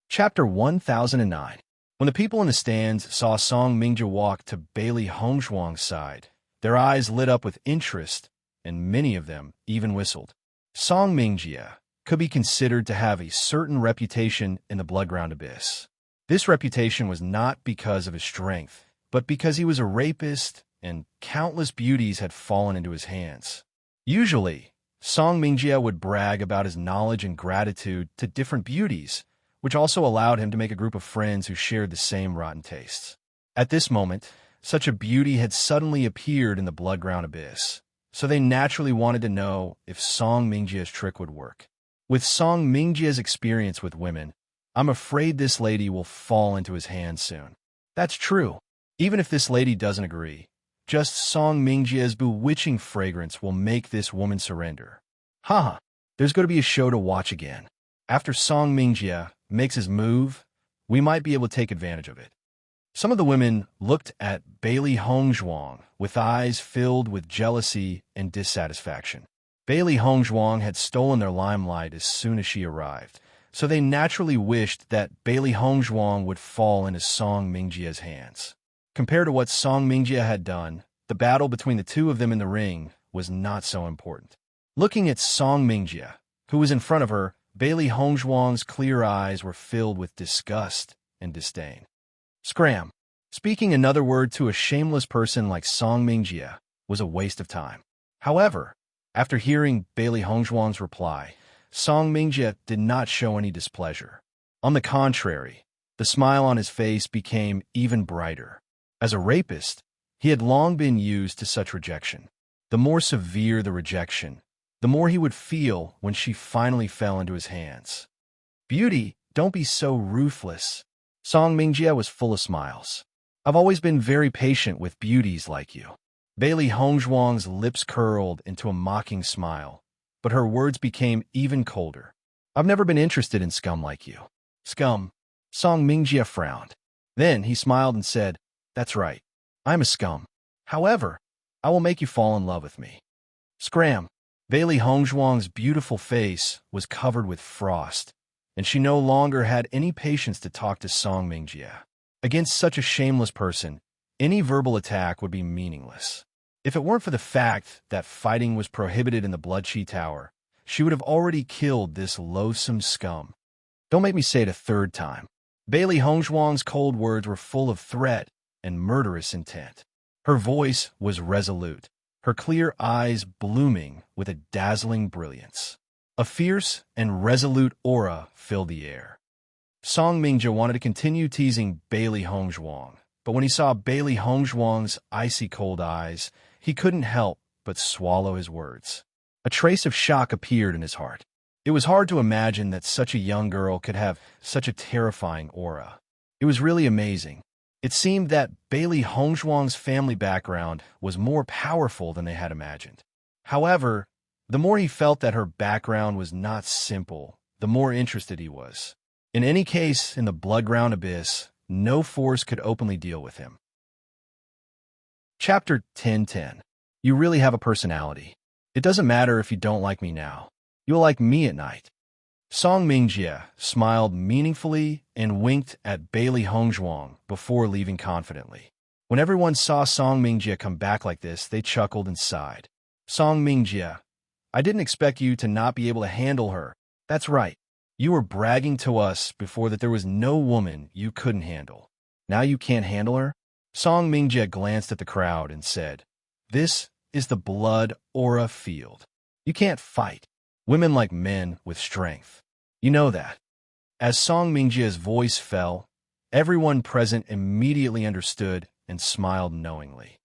Chapter 1009. When the people in the stands saw Song Mingjie walk to Bailey Hongzhuang's side, their eyes lit up with interest, and many of them even whistled. Song Mingjie could be considered to have a certain reputation in the Bloodground Abyss. This reputation was not because of his strength, but because he was a rapist and countless beauties had fallen into his hands. Usually, Song Mingjie would brag about his knowledge and gratitude to different beauties, which also allowed him to make a group of friends who shared the same rotten tastes. At this moment, such a beauty had suddenly appeared in the Bloodground Abyss, so they naturally wanted to know if Song Mingjie's trick would work. With Song Mingjie's experience with women, I'm afraid this lady will fall into his hands soon. That's true. Even if this lady doesn't agree, just Song Mingjie's bewitching fragrance will make this woman surrender. Haha, there's going to be a show to watch again. After Song Mingjie makes his move, we might be able to take advantage of it. Some of the women looked at Bailey Hongzhuang with eyes filled with jealousy and dissatisfaction. Bailey Hongzhuang had stolen their limelight as soon as she arrived, so they naturally wished that Bailey Hongzhuang would fall into Song Mingjie's hands. Compared to what Song Mingjie had done, the battle between the two of them in the ring was not so important. Looking at Song Mingjie, who was in front of her, Bailey Hongzhuang's clear eyes were filled with disgust and disdain. Scram. Speaking another word to a shameless person like Song Mingjie was a waste of time. However, after hearing Bailey Hongzhuang's reply, Song Mingjie did not show any displeasure. On the contrary, the smile on his face became even brighter. As a rapist, he had long been used to such rejection. The more severe the rejection, the more he would feel when she finally fell into his hands. "Beauty, don't be so ruthless." Song Mingjie was full of smiles. "I've always been very patient with beauties like you." Bailey Hongzhuang's lips curled into a mocking smile, but her words became even colder. "I've never been interested in scum like you." "Scum?" Song Mingjie frowned. Then he smiled and said, "That's right. I'm a scum. However, I will make you fall in love with me." Scram. Bailey Hongzhuang's beautiful face was covered with frost, and she no longer had any patience to talk to Song Mingjie. Against such a shameless person, any verbal attack would be meaningless. If it weren't for the fact that fighting was prohibited in the Bloodchi Tower, she would have already killed this loathsome scum. "Don't make me say it a third time." Bailey Hongzhuang's cold words were full of threat and murderous intent. Her voice was resolute, her clear eyes blooming with a dazzling brilliance. A fierce and resolute aura filled the air. Song Mingjie wanted to continue teasing Bailey Hongzhuang, but when he saw Bailey Hongzhuang's icy cold eyes, he couldn't help but swallow his words. A trace of shock appeared in his heart. It was hard to imagine that such a young girl could have such a terrifying aura. It was really amazing. It seemed that Bailey Hongzhuang's family background was more powerful than they had imagined. However, the more he felt that her background was not simple, the more interested he was. In any case, in the Bloodground Abyss, no force could openly deal with him. Chapter 1010. You really have a personality. It doesn't matter if you don't like me now. You'll like me at night. Song Mingjie smiled meaningfully and winked at Bailey Hongzhuang before leaving confidently. When everyone saw Song Mingjie come back like this, they chuckled and sighed. Song Mingjie, I didn't expect you to not be able to handle her. That's right. You were bragging to us before that there was no woman you couldn't handle. Now you can't handle her? Song Mingjie glanced at the crowd and said, "This is the blood aura field. You can't fight. Women like men with strength. You know that." As Song Mingjie's voice fell, everyone present immediately understood and smiled knowingly.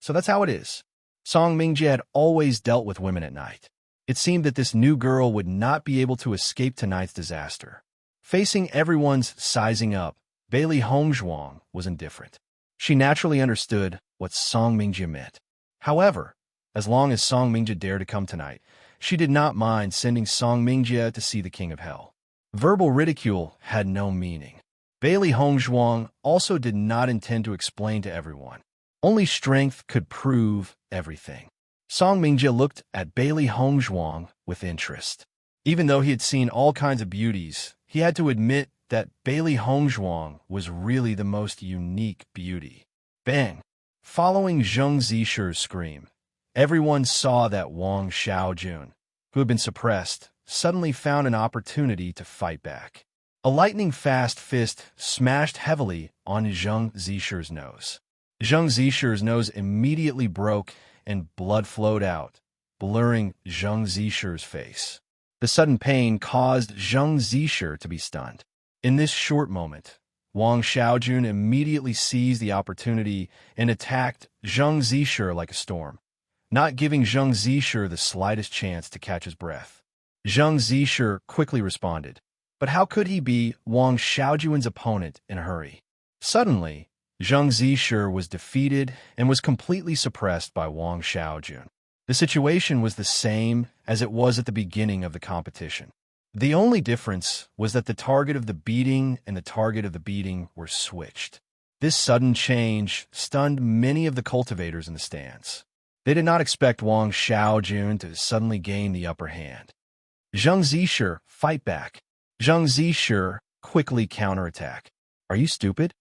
So that's how it is. Song Mingjie had always dealt with women at night. It seemed that this new girl would not be able to escape tonight's disaster. Facing everyone's sizing up, Bailey Hongzhuang was indifferent. She naturally understood what Song Mingjie meant. However, as long as Song Mingjie dared to come tonight, she did not mind sending Song Mingjie to see the King of Hell. Verbal ridicule had no meaning. Bailey Hongzhuang also did not intend to explain to everyone. Only strength could prove everything. Song Mingjie looked at Bailey Hongzhuang with interest. Even though he had seen all kinds of beauties, he had to admit that Bailey Hongzhuang was really the most unique beauty. Bang! Following Zheng Zishi's scream, everyone saw that Wang Xiaojun, who had been suppressed, suddenly found an opportunity to fight back. A lightning-fast fist smashed heavily on Zheng Zishi's nose. Zheng Zishi's nose immediately broke and blood flowed out, blurring Zheng Zishi's face. The sudden pain caused Zheng Zishi to be stunned. In this short moment, Wang Xiaojun immediately seized the opportunity and attacked Zheng Zishi like a storm, not giving Zheng Zishi the slightest chance to catch his breath. Zheng Zishi quickly responded, but how could he be Wang Xiaojun's opponent in a hurry? Suddenly, Zheng Zishi was defeated and was completely suppressed by Wang Xiaojun. The situation was the same as it was at the beginning of the competition. The only difference was that the target of the beating and the target of the beating were switched. This sudden change stunned many of the cultivators in the stands. They did not expect Wang Xiaojun to suddenly gain the upper hand. Zheng Zishi, fight back. Zheng Zishi quickly counterattack. Are you stupid?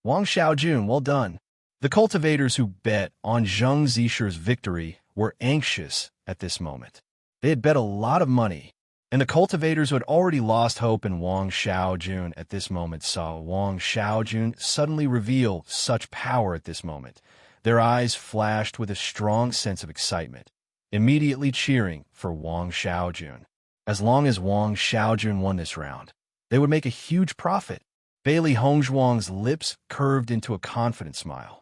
Wang Xiaojun, well done. The cultivators who bet on Zheng Zishi's victory were anxious at this moment. They had bet a lot of money, and the cultivators who had already lost hope in Wang Xiaojun at this moment saw Wang Xiaojun suddenly reveal such power at this moment. Their eyes flashed with a strong sense of excitement, immediately cheering for Wang Xiaojun. As long as Wang Xiaojun won this round, they would make a huge profit. Bailey Hongzhuang's lips curved into a confident smile.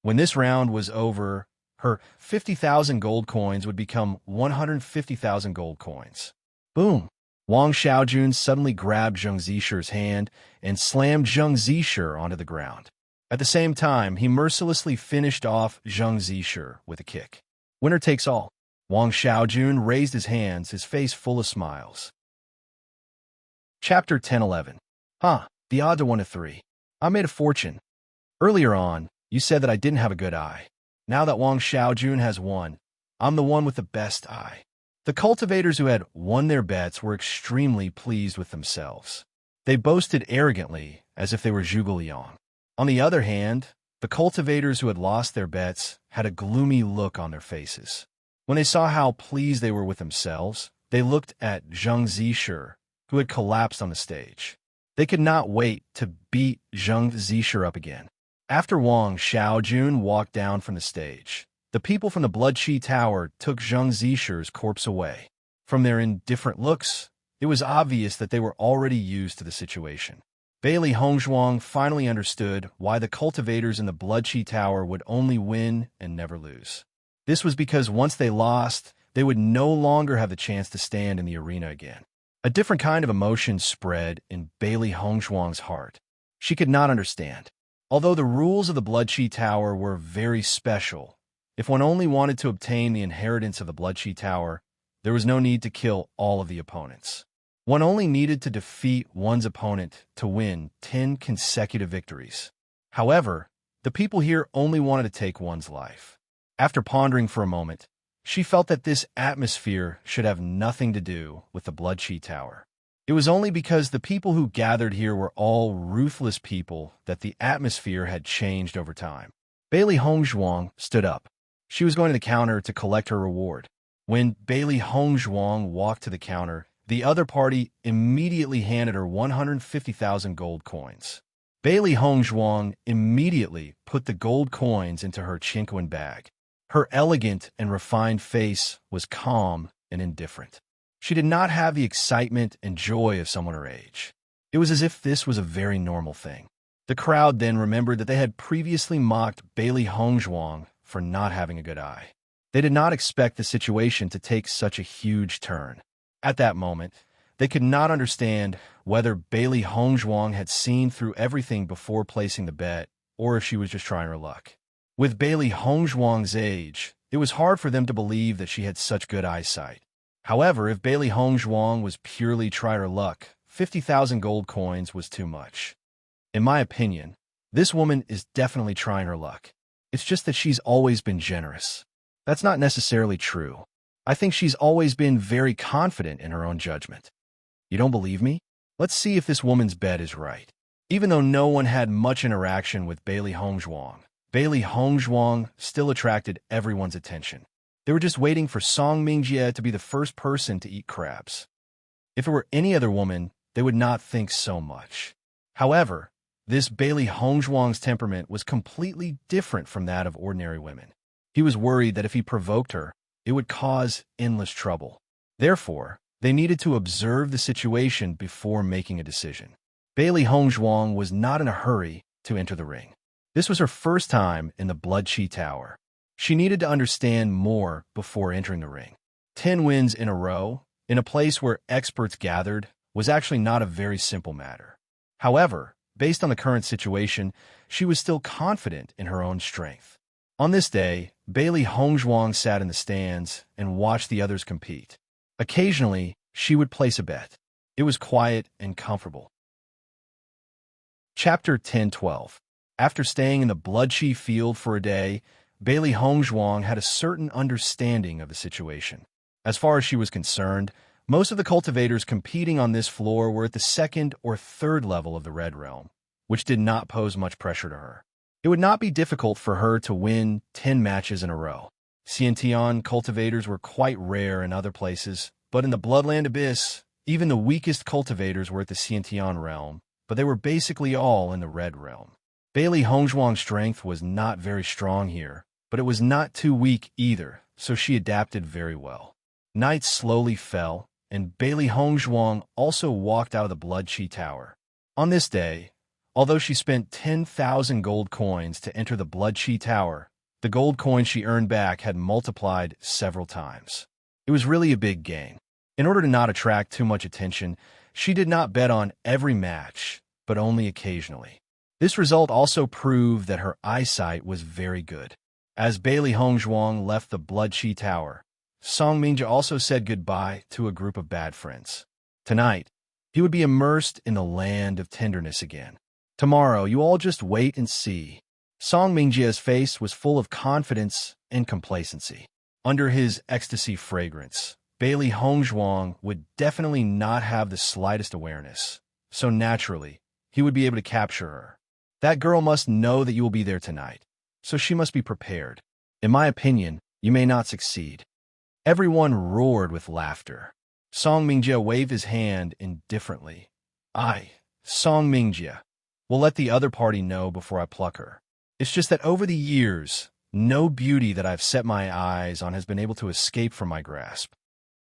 When this round was over, her 50,000 gold coins would become 150,000 gold coins. Boom! Wang Xiaojun suddenly grabbed Zheng Zishi's hand and slammed Zheng Zishi onto the ground. At the same time, he mercilessly finished off Zheng Zishi with a kick. Winner takes all. Wang Xiaojun raised his hands, his face full of smiles. Chapter 10:11. The odds are 1 to 3. I made a fortune. Earlier on, you said that I didn't have a good eye. Now that Wang Xiaojun has won, I'm the one with the best eye. The cultivators who had won their bets were extremely pleased with themselves. They boasted arrogantly, as if they were Zhuge Liang. On the other hand, the cultivators who had lost their bets had a gloomy look on their faces. When they saw how pleased they were with themselves, they looked at Zheng Zishi, who had collapsed on the stage. They could not wait to beat Zheng Zishi up again. After Wang Xiaojun walked down from the stage, the people from the Blood Qi Tower took Zheng Zishi's corpse away. From their indifferent looks, it was obvious that they were already used to the situation. Bailey Hongzhuang finally understood why the cultivators in the Blood Qi Tower would only win and never lose. This was because once they lost, they would no longer have the chance to stand in the arena again. A different kind of emotion spread in Bailey Hongzhuang's heart. She could not understand. Although the rules of the Blood Qi Tower were very special, if one only wanted to obtain the inheritance of the Blood Qi Tower, there was no need to kill all of the opponents. One only needed to defeat one's opponent to win 10 consecutive victories. However, the people here only wanted to take one's life. After pondering for a moment, she felt that this atmosphere should have nothing to do with the Blood Qi Tower. It was only because the people who gathered here were all ruthless people that the atmosphere had changed over time. Bailey Hongzhuang stood up. She was going to the counter to collect her reward. When Bailey Hongzhuang walked to the counter, the other party immediately handed her 150,000 gold coins. Bailey Hongzhuang immediately put the gold coins into her chinquan bag. Her elegant and refined face was calm and indifferent. She did not have the excitement and joy of someone her age. It was as if this was a very normal thing. The crowd then remembered that they had previously mocked Bailey Hongzhuang for not having a good eye. They did not expect the situation to take such a huge turn. At that moment, they could not understand whether Bailey Hongzhuang had seen through everything before placing the bet, or if she was just trying her luck. With Bailey Hongzhuang's age, it was hard for them to believe that she had such good eyesight. However, if Bailey Hongzhuang was purely trying her luck, 50,000 gold coins was too much. In my opinion, this woman is definitely trying her luck. It's just that she's always been generous. That's not necessarily true. I think she's always been very confident in her own judgment. You don't believe me? Let's see if this woman's bet is right. Even though no one had much interaction with Bailey Hongzhuang still attracted everyone's attention. They were just waiting for Song Mingjie to be the first person to eat crabs. If it were any other woman, they would not think so much. However, this Bailey Hongzhuang's temperament was completely different from that of ordinary women. He was worried that if he provoked her, it would cause endless trouble. Therefore, they needed to observe the situation before making a decision. Bailey Hongzhuang was not in a hurry to enter the ring. This was her first time in the Blood Chi Tower. She needed to understand more before entering the ring. 10 wins in a row, in a place where experts gathered, was actually not a very simple matter. However, based on the current situation, she was still confident in her own strength. On this day, Bailey Hongzhuang sat in the stands and watched the others compete. Occasionally, she would place a bet. It was quiet and comfortable. Chapter 10-12. After staying in the Blood Chi field for a day, Bailey Hongzhuang had a certain understanding of the situation. As far as she was concerned, most of the cultivators competing on this floor were at the second or third level of the Red Realm, which did not pose much pressure to her. It would not be difficult for her to win 10 matches in a row. Xiantian cultivators were quite rare in other places, but in the Bloodland Abyss, even the weakest cultivators were at the Xiantian realm, but they were basically all in the Red Realm. Bailey Hongzhuang's strength was not very strong here, but it was not too weak either, so she adapted very well. Night slowly fell, and Bailey Hongzhuang also walked out of the Blood Chi Tower. On this day, although she spent 10,000 gold coins to enter the Blood Chi Tower, the gold coins she earned back had multiplied several times. It was really a big gain. In order to not attract too much attention, she did not bet on every match, but only occasionally. This result also proved that her eyesight was very good. As Bailey Hongzhuang left the Blood Chi Tower, Song Mingjie also said goodbye to a group of bad friends. Tonight, he would be immersed in the land of tenderness again. Tomorrow, you all just wait and see. Song Mingjie's face was full of confidence and complacency. Under his ecstasy fragrance, Bailey Hongzhuang would definitely not have the slightest awareness, so naturally, he would be able to capture her. That girl must know that you will be there tonight, so she must be prepared. In my opinion, you may not succeed. Everyone roared with laughter. Song Mingjie waved his hand indifferently. Song Mingjie, will let the other party know before I pluck her. It's just that over the years, no beauty that I've set my eyes on has been able to escape from my grasp.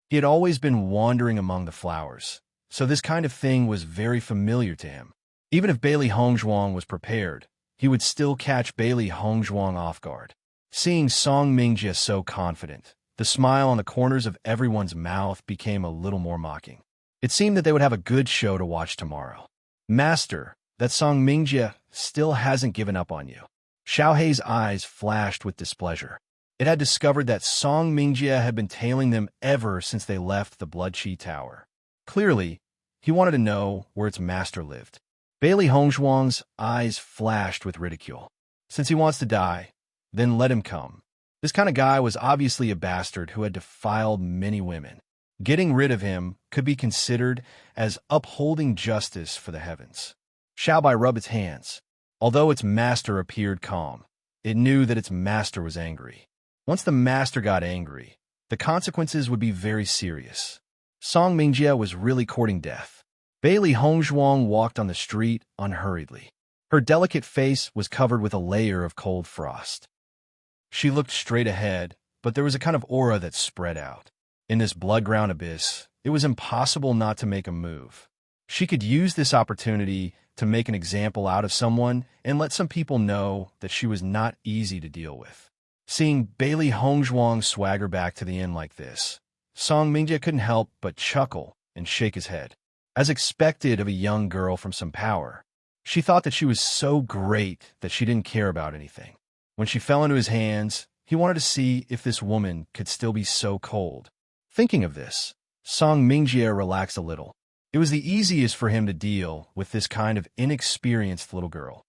He had always been wandering among the flowers, so this kind of thing was very familiar to him. Even if Bailey Hongzhuang was prepared, he would still catch Bailey Hongzhuang off guard. Seeing Song Mingjie so confident, the smile on the corners of everyone's mouth became a little more mocking. It seemed that they would have a good show to watch tomorrow. Master, that Song Mingjie still hasn't given up on you. Xiaohei's eyes flashed with displeasure. It had discovered that Song Mingjie had been tailing them ever since they left the Blood Chi Tower. Clearly, he wanted to know where its master lived. Bailey Hongzhuang's eyes flashed with ridicule. Since he wants to die, then let him come. This kind of guy was obviously a bastard who had defiled many women. Getting rid of him could be considered as upholding justice for the heavens. Xiaobai rubbed its hands. Although its master appeared calm, it knew that its master was angry. Once the master got angry, The consequences would be very serious. Song Mingjie was really courting death. Bailey Hongzhuang walked on the street unhurriedly. Her delicate face was covered with a layer of cold frost. She looked straight ahead, but there was a kind of aura that spread out. In this blood-ground abyss, it was impossible not to make a move. She could use this opportunity to make an example out of someone and let some people know that she was not easy to deal with. Seeing Bailey Hongzhuang swagger back to the inn like this, Song Mingjie couldn't help but chuckle and shake his head. As expected of a young girl from some power, she thought that she was so great that she didn't care about anything. When she fell into his hands, he wanted to see if this woman could still be so cold. Thinking of this, Song Mingjie relaxed a little. It was the easiest for him to deal with this kind of inexperienced little girl.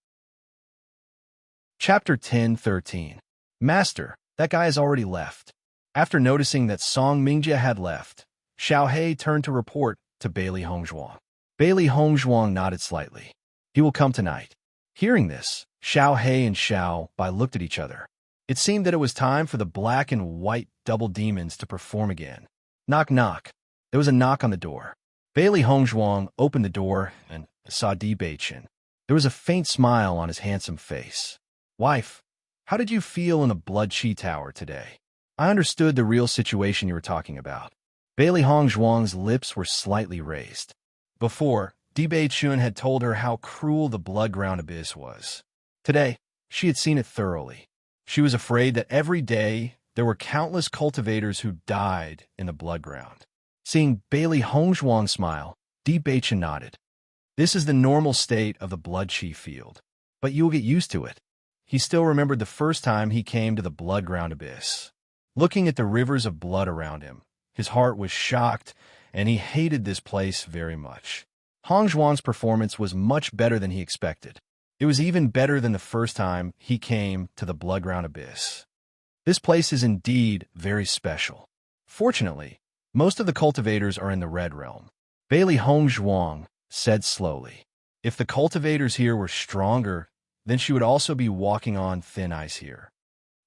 Chapter 10:13. Master, that guy has already left. After noticing that Song Mingjie had left, Xiao He turned to report to Bailey Hongzhuang. Bailey Hongzhuang nodded slightly. He will come tonight. Hearing this, Xiao He and Xiao Bai looked at each other. It seemed that it was time for the black and white double demons to perform again. Knock, knock. There was a knock on the door. Bailey Hongzhuang opened the door and saw Bewitching. There was a faint smile on his handsome face. Wife, how did you feel in the Blood Chi Tower today? I understood the real situation you were talking about. Bailey Hongzhuang's lips were slightly raised. Before, Bewitching had told her how cruel the blood-ground abyss was. Today, she had seen it thoroughly. She was afraid that every day there were countless cultivators who died in the blood-ground. Seeing Bailey Hongzhuang smile, Bewitching nodded. This is the normal state of the blood chi field, but you will get used to it. He still remembered the first time he came to the blood-ground abyss. Looking at the rivers of blood around him, his heart was shocked, and he hated this place very much. Hongzhuang's performance was much better than he expected. It was even better than the first time he came to the blood-ground abyss. This place is indeed very special. Fortunately, most of the cultivators are in the Red Realm. Bailey Hongzhuang said slowly. If the cultivators here were stronger, then she would also be walking on thin ice here.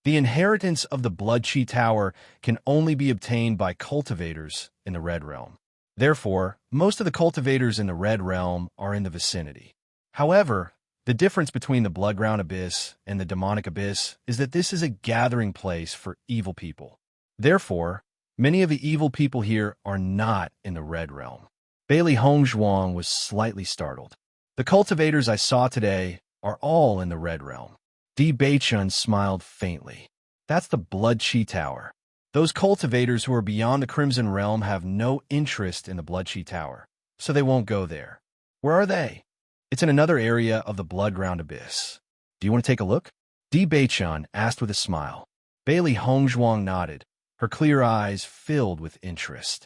The inheritance of the Blood Chi Tower can only be obtained by cultivators in the Red Realm. Therefore, most of the cultivators in the Red Realm are in the vicinity. However, the difference between the Blood-ground Abyss and the Demonic Abyss is that this is a gathering place for evil people. Therefore, many of the evil people here are not in the Red Realm. Bailey Hongzhuang was slightly startled. The cultivators I saw today are all in the Red Realm. Bewitching smiled faintly. That's the Blood Chi Tower. Those cultivators who are beyond the Crimson Realm have no interest in the Blood Chi Tower, so they won't go there. Where are they? It's in another area of the Blood-ground Abyss. Do you want to take a look? Bewitching asked with a smile. Bailey Hongzhuang nodded, her clear eyes filled with interest.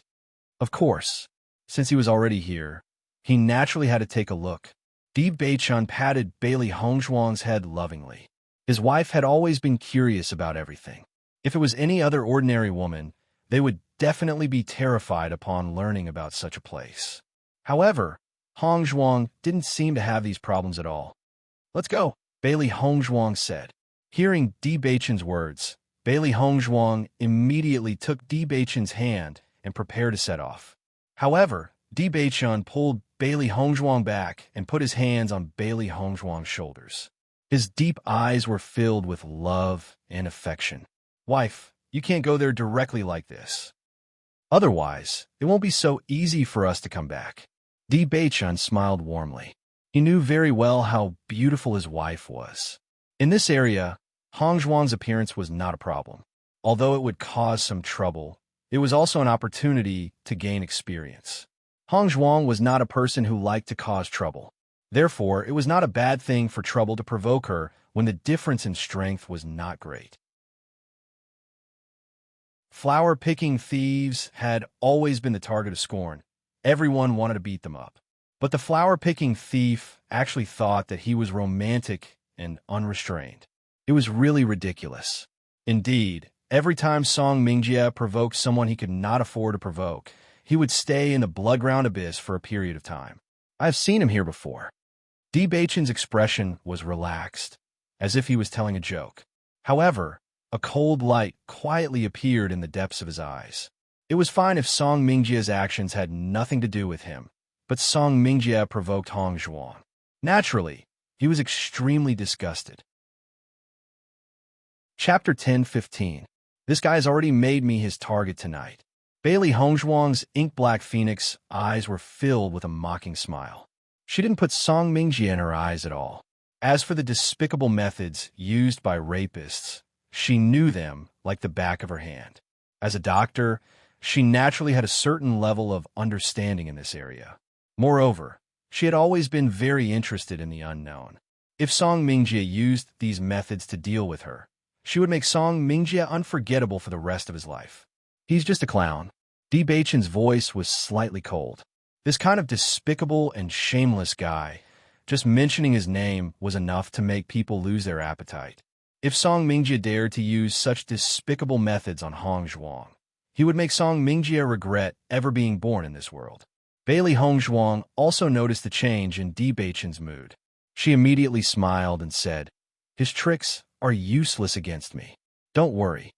Of course, since he was already here, he naturally had to take a look. Bewitching patted Bailey Hongzhuang's head lovingly. His wife had always been curious about everything. If it was any other ordinary woman, they would definitely be terrified upon learning about such a place. However, Hongzhuang didn't seem to have these problems at all. Let's go, Bailey Hongzhuang said. Hearing Bewitching's words, Bailey Hongzhuang immediately took Bewitching's hand and prepared to set off. However, Bewitching pulled Bailey Hongzhuang back and put his hands on Bailey Hongzhuang's shoulders. His deep eyes were filled with love and affection. Wife, you can't go there directly like this. Otherwise, it won't be so easy for us to come back. Bewitching smiled warmly. He knew very well how beautiful his wife was. In this area, Hongzhuang's appearance was not a problem. Although it would cause some trouble, it was also an opportunity to gain experience. Hongzhuang was not a person who liked to cause trouble. Therefore, it was not a bad thing for trouble to provoke her when the difference in strength was not great. Flower-picking thieves had always been the target of scorn. Everyone wanted to beat them up. But the flower-picking thief actually thought that he was romantic and unrestrained. It was really ridiculous. Indeed, every time Song Mingjie provoked someone he could not afford to provoke, he would stay in the blood-ground abyss for a period of time. I've seen him here before. Bewitching's expression was relaxed, as if he was telling a joke. However, A cold light quietly appeared in the depths of his eyes. It was fine if Song Mingjie's actions had nothing to do with him, but Song Mingjie provoked Hong Zhuang. Naturally, he was extremely disgusted. Chapter 10:15. This guy's already made me his target tonight. Bailey Hongzhuang's ink-black phoenix eyes were filled with a mocking smile. She didn't put Song Mingjie in her eyes at all. As for the despicable methods used by rapists, she knew them like the back of her hand. As a doctor, she naturally had a certain level of understanding in this area. Moreover, she had always been very interested in the unknown. If Song Mingjie used these methods to deal with her, she would make Song Mingjie unforgettable for the rest of his life. He's just a clown. Di Beichen's voice was slightly cold. This kind of despicable and shameless guy, just mentioning his name was enough to make people lose their appetite. If Song Mingjie dared to use such despicable methods on Hong Zhuang, he would make Song Mingjie regret ever being born in this world. Bailey Hongzhuang also noticed the change in Di Beichen's mood. She immediately smiled and said, "His tricks are useless against me. Don't worry."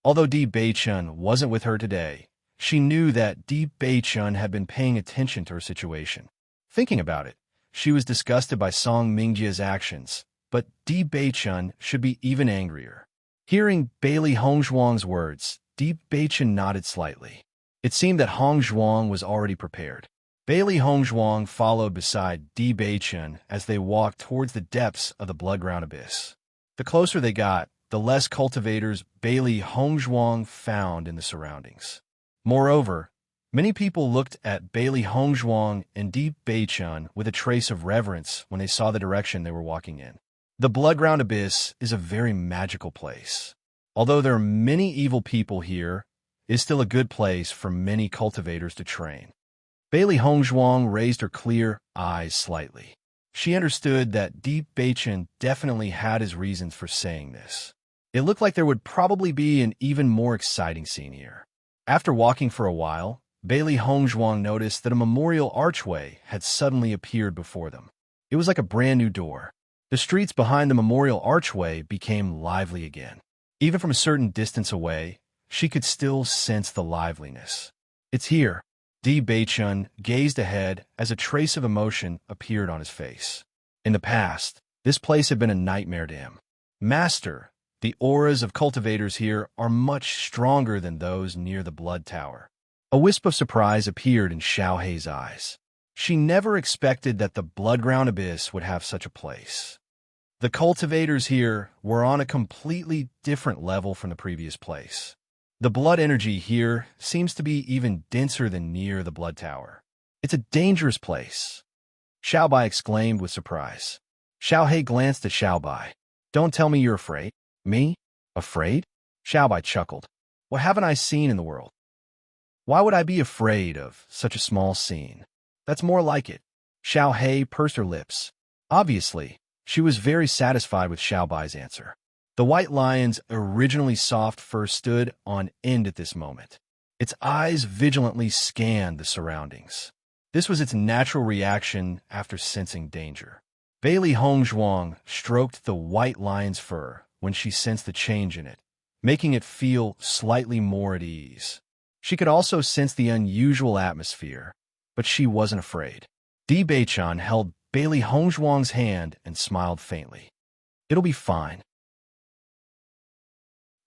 Although Di Beichen wasn't with her today, she knew that Di Beichen had been paying attention to her situation. Thinking about it, she was disgusted by Song Mingjie's actions, but Di Beichen should be even angrier. Hearing Bailey Hongzhuang's words, Di Beichen nodded slightly. It seemed that Hong Zhuang was already prepared. Bailey Hongzhuang followed beside Di Beichen as they walked towards the depths of the blood-ground abyss. The closer they got, the less cultivators Bailey Hongzhuang found in the surroundings. Moreover, many people looked at Bailey Hongzhuang and Di Beichen with a trace of reverence when they saw the direction they were walking in. The blood-ground abyss is a very magical place. Although there are many evil people here, it is still a good place for many cultivators to train. Bailey Hongzhuang raised her clear eyes slightly. She understood that Di Beichen definitely had his reasons for saying this. It looked like there would probably be an even more exciting scene here. After walking for a while, Bailey Hongzhuang noticed that a memorial archway had suddenly appeared before them. It was like a brand new door. The streets behind the memorial archway became lively again. Even from a certain distance away, she could still sense the liveliness. "It's here." Di Beichen gazed ahead as a trace of emotion appeared on his face. In the past, this place had been a nightmare to him. "Master, the auras of cultivators here are much stronger than those near the Blood Tower." A wisp of surprise appeared in Xiaohei's eyes. She never expected that the blood-ground abyss would have such a place. The cultivators here were on a completely different level from the previous place. The blood energy here seems to be even denser than near the Blood Tower. "It's a dangerous place," Xiaobai exclaimed with surprise. Xiaohei glanced at Xiaobai. "Don't tell me you're afraid." "Me? Afraid?" Xiaobai chuckled. "What haven't I seen in the world? Why would I be afraid of such a small scene?" "That's more like it." Xiaohei pursed her lips. Obviously, she was very satisfied with Xiaobai's answer. The white lion's originally soft fur stood on end at this moment. Its eyes vigilantly scanned the surroundings. This was its natural reaction after sensing danger. Bailey Hongzhuang stroked the white lion's fur when she sensed the change in it, making it feel slightly more at ease. She could also sense the unusual atmosphere, but she wasn't afraid. Di Beichen held Bailey Hongzhuang's hand and smiled faintly. "It'll be fine."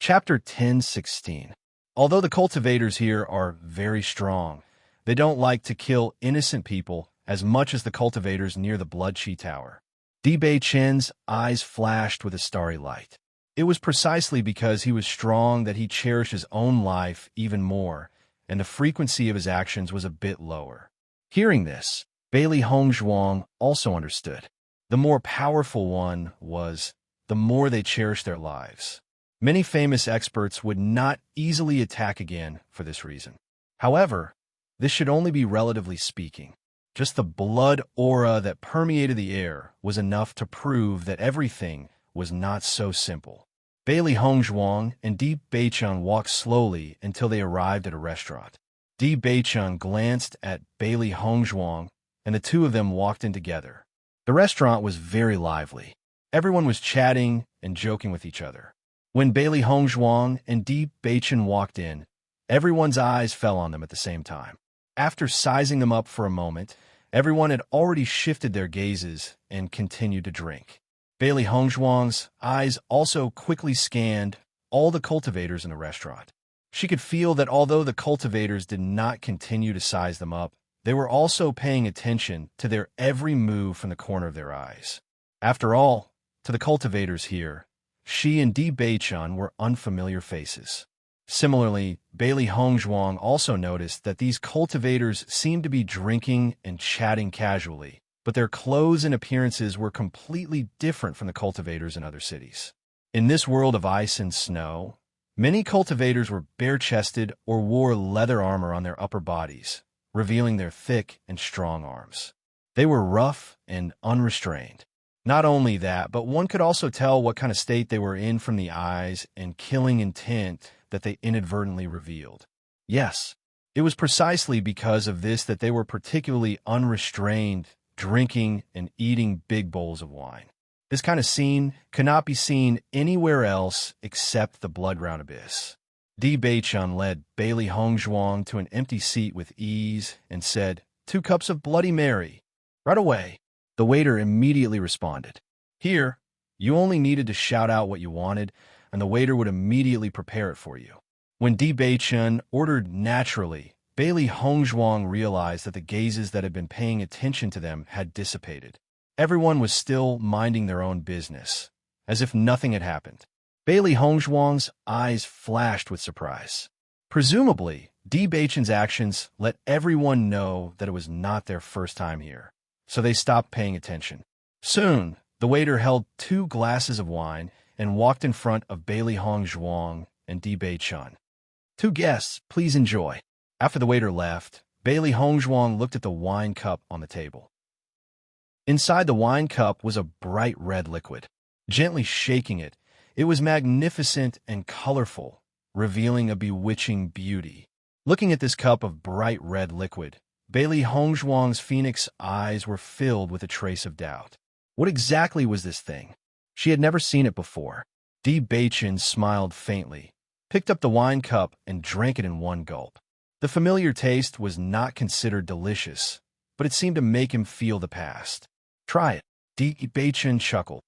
Chapter 10:16. Although the cultivators here are very strong, they don't like to kill innocent people as much as the cultivators near the Blood Chi Tower. Di Beichen's eyes flashed with a starry light. It was precisely because he was strong that he cherished his own life even more, and the frequency of his actions was a bit lower. Hearing this, Bailey Hongzhuang also understood. The more powerful one was, the more they cherished their lives. Many famous experts would not easily attack again for this reason. However, this should only be relatively speaking. Just the blood aura that permeated the air was enough to prove that everything was not so simple. Bailey Hongzhuang and Di Beichen walked slowly until they arrived at a restaurant. Di Beichen glanced at Bailey Hongzhuang, and the two of them walked in together. The restaurant was very lively. Everyone was chatting and joking with each other. When Bailey Hongzhuang and Di Beichen walked in, everyone's eyes fell on them at the same time. After sizing them up for a moment, everyone had already shifted their gazes and continued to drink. Bailey Hongzhuang's eyes also quickly scanned all the cultivators in the restaurant. She could feel that although the cultivators did not continue to size them up, they were also paying attention to their every move from the corner of their eyes. After all, to the cultivators here, she and Di Beichen were unfamiliar faces. Similarly, Bailey Hongzhuang also noticed that these cultivators seemed to be drinking and chatting casually, but their clothes and appearances were completely different from the cultivators in other cities. In this world of ice and snow, many cultivators were bare-chested or wore leather armor on their upper bodies, revealing their thick and strong arms. They were rough and unrestrained. Not only that, but one could also tell what kind of state they were in from the eyes and killing intent that they inadvertently revealed. Yes, it was precisely because of this that they were particularly unrestrained, drinking and eating big bowls of wine. This kind of scene could not be seen anywhere else except the Bloodground Abyss. Di Beichen led Bailey Hongzhuang to an empty seat with ease and said, "2 cups of Bloody Mary. Right away." The waiter immediately responded. Here, you only needed to shout out what you wanted, and the waiter would immediately prepare it for you. When Di Beichen ordered naturally, Bailey Hongzhuang realized that the gazes that had been paying attention to them had dissipated. Everyone was still minding their own business, as if nothing had happened. Bailey Hongzhuang's eyes flashed with surprise. Presumably, Di Beichen's actions let everyone know that it was not their first time here, so they stopped paying attention. Soon, the waiter held 2 glasses of wine and walked in front of Bailey Hongzhuang and Di Beichen. "2 guests, please enjoy." After the waiter left, Bailey Hongzhuang looked at the wine cup on the table. Inside the wine cup was a bright red liquid. Gently shaking it, it was magnificent and colorful, revealing a bewitching beauty. Looking at this cup of bright red liquid, Bailey Hongzhuang's phoenix eyes were filled with a trace of doubt. What exactly was this thing? She had never seen it before. Di Beichen smiled faintly, picked up the wine cup, and drank it in one gulp. The familiar taste was not considered delicious, but it seemed to make him feel the past. "Try it," Di Beichen chuckled.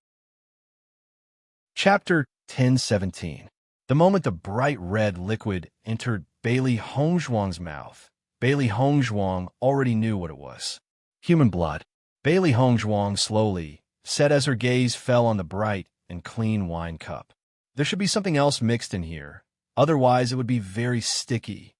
Chapter 10:17. The moment the bright red liquid entered Bailey Hongzhuang's mouth, Bailey Hongzhuang already knew what it was. Human blood. Bailey Hongzhuang slowly said as her gaze fell on the bright and clean wine cup. There should be something else mixed in here, otherwise it would be very sticky.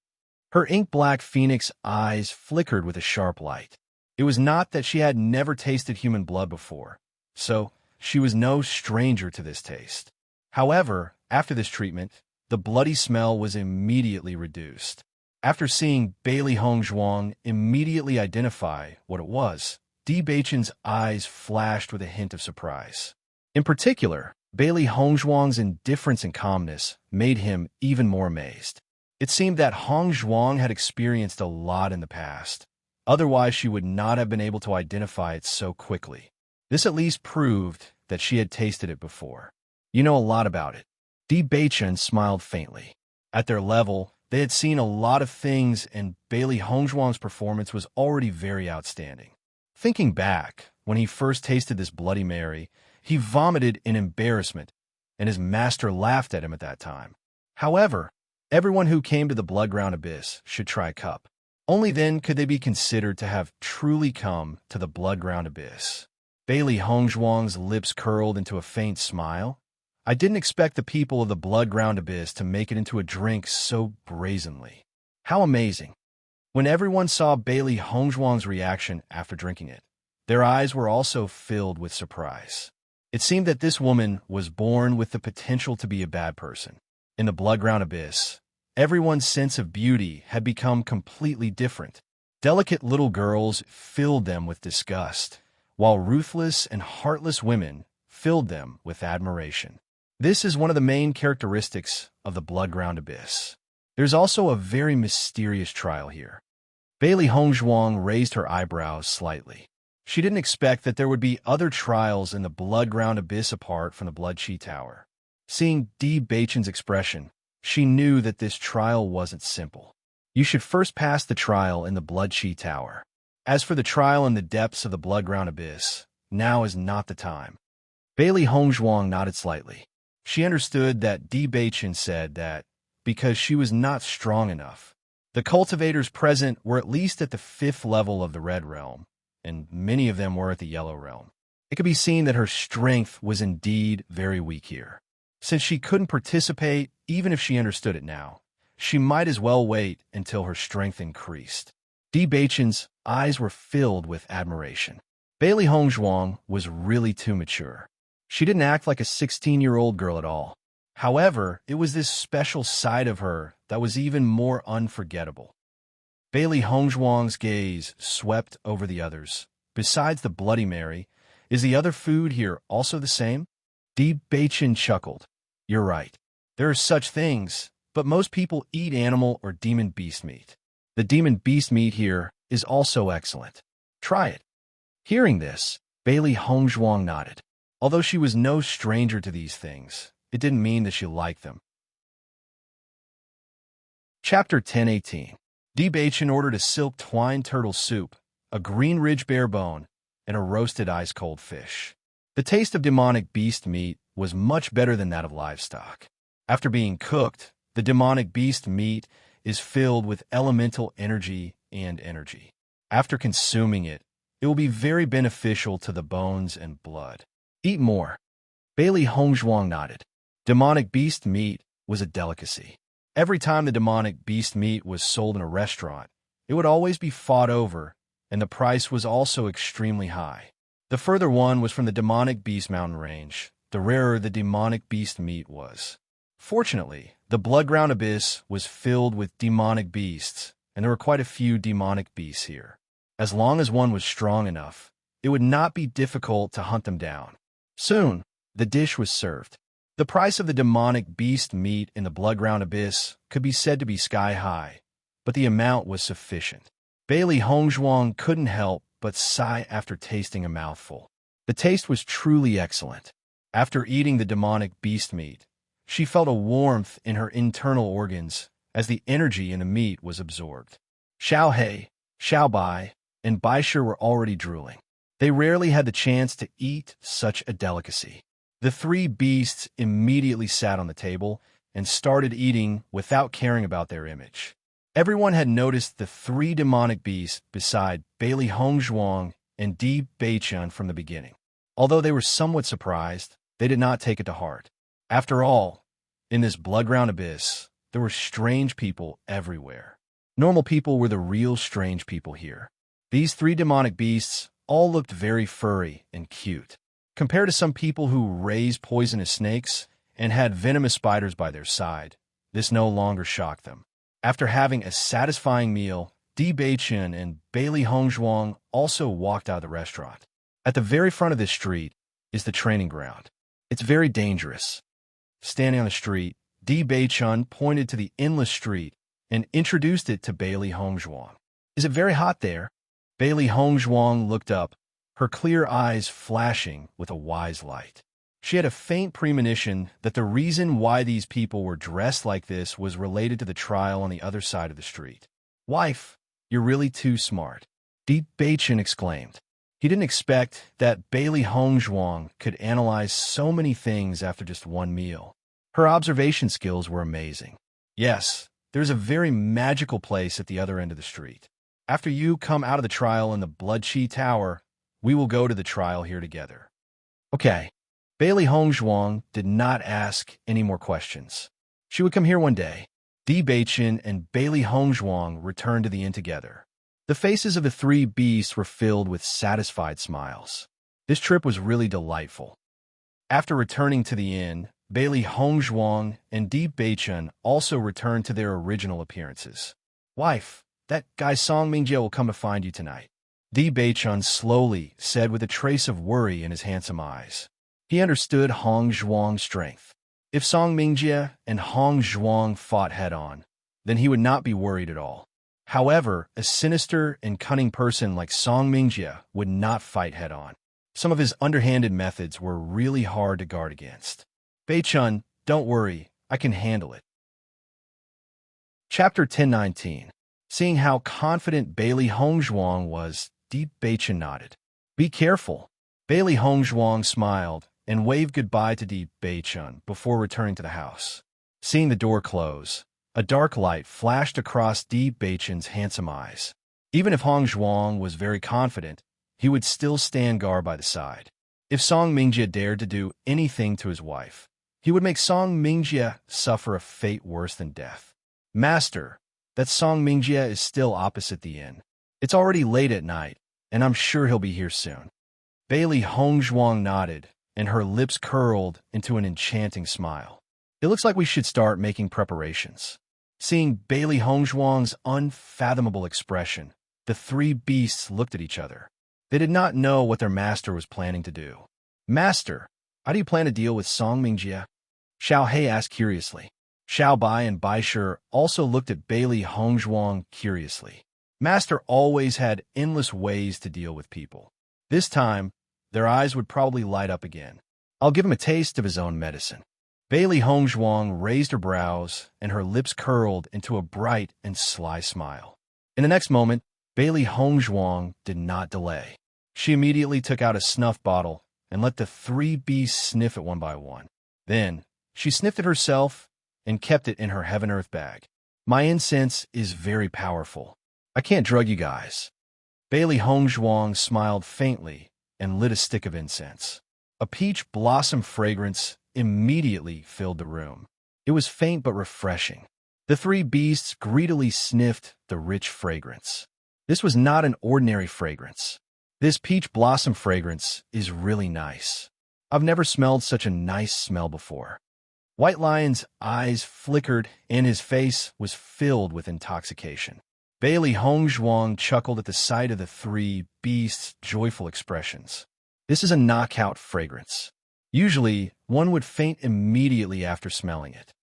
Her ink-black phoenix eyes flickered with a sharp light. It was not that she had never tasted human blood before, so she was no stranger to this taste. However, after this treatment, the bloody smell was immediately reduced. After seeing Bailey Hongzhuang immediately identify what it was, Di Beichen's eyes flashed with a hint of surprise. In particular, Bailey Hongzhuang's indifference and calmness made him even more amazed. It seemed that Hongzhuang had experienced a lot in the past. Otherwise, she would not have been able to identify it so quickly. This at least proved that she had tasted it before. "You know a lot about it." Di Beichen smiled faintly. At their level, they had seen a lot of things, and Bailey Hongzhuang's performance was already very outstanding. Thinking back, when he first tasted this Bloody Mary, he vomited in embarrassment, and his master laughed at him at that time. However, everyone who came to the Bloodground Abyss should try a cup. Only then could they be considered to have truly come to the Bloodground Abyss. Bailey Hongzhuang's lips curled into a faint smile. "I didn't expect the people of the Bloodground Abyss to make it into a drink so brazenly. How amazing." When everyone saw Bailey Hongzhuang's reaction after drinking it, their eyes were also filled with surprise. It seemed that this woman was born with the potential to be a bad person. In the Bloodground Abyss, everyone's sense of beauty had become completely different. Delicate little girls filled them with disgust, while ruthless and heartless women filled them with admiration. This is one of the main characteristics of the Bloodground Abyss. There's also a very mysterious trial here. Bailey Hongzhuang raised her eyebrows slightly. She didn't expect that there would be other trials in the Bloodground Abyss apart from the Blood Chi Tower. Seeing Di Beichen's expression, she knew that this trial wasn't simple. You should first pass the trial in the Blood Chi Tower. As for the trial in the depths of the Bloodground Abyss, now is not the time. Bailey Hongzhuang nodded slightly. She understood that Di Beichen said that because she was not strong enough. The cultivators present were at least at the 5th level of the Red Realm, and many of them were at the Yellow Realm. It could be seen that her strength was indeed very weak here. Since she couldn't participate, even if she understood it now, she might as well wait until her strength increased. Di Beichen's eyes were filled with admiration. Bailey Hongzhuang was really too mature. She didn't act like a 16-year-old girl at all. However, it was this special side of her that was even more unforgettable. Bailey Hongzhuang's gaze swept over the others. Besides the Bloody Mary, is the other food here also the same? Di Beichen chuckled. You're right. There are such things, but most people eat animal or demon beast meat. The demon beast meat here is also excellent. Try it. Hearing this, Bailey Hongzhuang nodded. Although she was no stranger to these things, it didn't mean that she liked them. Chapter 10:18. Di Beichen ordered a silk twine turtle soup, a green ridge bear bone, and a roasted ice-cold fish. The taste of demonic beast meat was much better than that of livestock. After being cooked, the demonic beast meat is filled with elemental energy and energy. After consuming it, it will be very beneficial to the bones and blood. Eat more. Bailey Hongzhuang nodded. Demonic beast meat was a delicacy. Every time the demonic beast meat was sold in a restaurant, it would always be fought over, and the price was also extremely high. The further one was from the demonic beast mountain range, the rarer the demonic beast meat was. Fortunately, the Bloodground Abyss was filled with demonic beasts, and there were quite a few demonic beasts here. As long as one was strong enough, it would not be difficult to hunt them down. Soon, the dish was served. The price of the demonic beast meat in the Bloodground Abyss could be said to be sky-high, but the amount was sufficient. Bailey Hongzhuang couldn't help but sigh after tasting a mouthful. The taste was truly excellent. After eating the demonic beast meat, she felt a warmth in her internal organs as the energy in the meat was absorbed. Xiao He, Xiao Bai, and Bai Shi were already drooling. They rarely had the chance to eat such a delicacy. The three beasts immediately sat on the table and started eating without caring about their image. Everyone had noticed the three demonic beasts beside Bailey Hongzhuang and Di Beichen from the beginning. Although they were somewhat surprised, they did not take it to heart. After all, in this Bloodground Abyss, there were strange people everywhere. Normal people were the real strange people here. These three demonic beasts all looked very furry and cute. Compared to some people who raised poisonous snakes and had venomous spiders by their side, this no longer shocked them. After having a satisfying meal, Di Beichen and Bailey Hongzhuang also walked out of the restaurant. At the very front of this street is the training ground. It's very dangerous. Standing on the street, Di Beichen pointed to the endless street and introduced it to Bailey Hongzhuang. Is it very hot there? Bailey Hongzhuang looked up, her clear eyes flashing with a wise light. She had a faint premonition that the reason why these people were dressed like this was related to the trial on the other side of the street. Wife, you're really too smart, Di Beichen exclaimed. He didn't expect that Bailey Hongzhuang could analyze so many things after just one meal. Her observation skills were amazing. Yes, there's a very magical place at the other end of the street. After you come out of the trial in the Blood Chi Tower, we will go to the trial here together. Okay. Bailey Hongzhuang did not ask any more questions. She would come here one day. Di Beichen and Bailey Hongzhuang returned to the inn together. The faces of the three beasts were filled with satisfied smiles. This trip was really delightful. After returning to the inn, Bailey Hongzhuang and Di Beichen also returned to their original appearances. Wife, that guy Song Mingjie will come to find you tonight, Di Beichen slowly said with a trace of worry in his handsome eyes. He understood Hongzhuang's strength. If Song Mingjie and Hongzhuang fought head-on, then he would not be worried at all. However, a sinister and cunning person like Song Mingjie would not fight head-on. Some of his underhanded methods were really hard to guard against. Beichen, Don't worry, I can handle it. Chapter 1019. Seeing how confident Bailey Hongzhuang was, Deep Beichen nodded. Be careful. Bailey Hongzhuang smiled and waved goodbye to Deep Beichen before returning to the house. Seeing the door close, a dark light flashed across Deep Beichen's handsome eyes. Even if Hongzhuang was very confident, he would still stand guard by the side. If Song Mingjie dared to do anything to his wife, he would make Song Mingjie suffer a fate worse than death. Master, that Song Mingjie is still opposite the inn. It's already late at night, and I'm sure he'll be here soon. Bailey Hongzhuang nodded, and her lips curled into an enchanting smile. It looks like we should start making preparations. Seeing Bailey Hongzhuang's unfathomable expression, the three beasts looked at each other. They did not know what their master was planning to do. Master, how do you plan to deal with Song Mingjie? Xiao He asked curiously. Xiao Bai and Bai Shi also looked at Bailey Hongzhuang curiously. Master always had endless ways to deal with people. This time, their eyes would probably light up again. I'll give him a taste of his own medicine. Bailey Hongzhuang raised her brows, and her lips curled into a bright and sly smile. In the next moment, Bailey Hongzhuang did not delay. She immediately took out a snuff bottle and let the three beasts sniff it one by one. Then, she sniffed it herself and kept it in her heaven-earth bag. My incense is very powerful. I can't drug you guys. Bailey Hongzhuang smiled faintly and lit a stick of incense. A peach blossom fragrance immediately filled the room. It was faint but refreshing. The three beasts greedily sniffed the rich fragrance. This was not an ordinary fragrance. This peach blossom fragrance is really nice. I've never smelled such a nice smell before. White Lion's eyes flickered and his face was filled with intoxication. Bailey Hongzhuang chuckled at the sight of the three beasts' joyful expressions. This is a knockout fragrance. Usually, one would faint immediately after smelling it.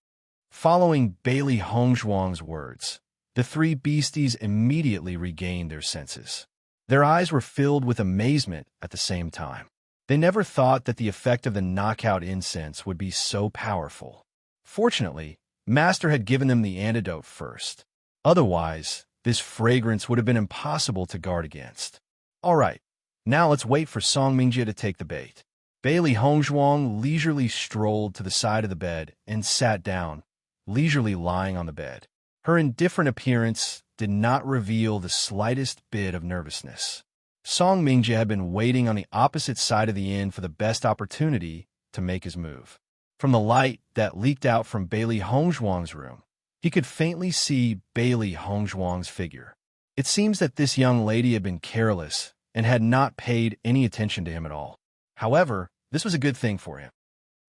Following Bailey Hongzhuang's words, the three beasties immediately regained their senses. Their eyes were filled with amazement at the same time. They never thought that the effect of the knockout incense would be so powerful. Fortunately, Master had given them the antidote first. Otherwise, this fragrance would have been impossible to guard against. All right, now let's wait for Song Mingjie to take the bait. Bailey Hongzhuang leisurely strolled to the side of the bed and sat down, leisurely lying on the bed. Her indifferent appearance did not reveal the slightest bit of nervousness. Song Mingjie had been waiting on the opposite side of the inn for the best opportunity to make his move. From the light that leaked out from Bailey Hongzhuang's room, he could faintly see Bailey Hongzhuang's figure. It seems that this young lady had been careless and had not paid any attention to him at all. However, this was a good thing for him.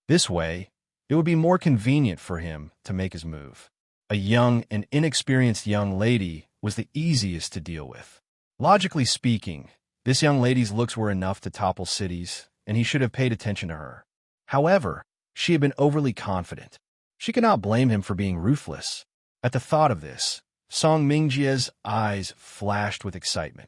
This way, it would be more convenient for him to make his move. A young and inexperienced young lady was the easiest to deal with. Logically speaking, this young lady's looks were enough to topple cities, and he should have paid attention to her. However, she had been overly confident. She could not blame him for being ruthless. At the thought of this, Song Mingjie's eyes flashed with excitement.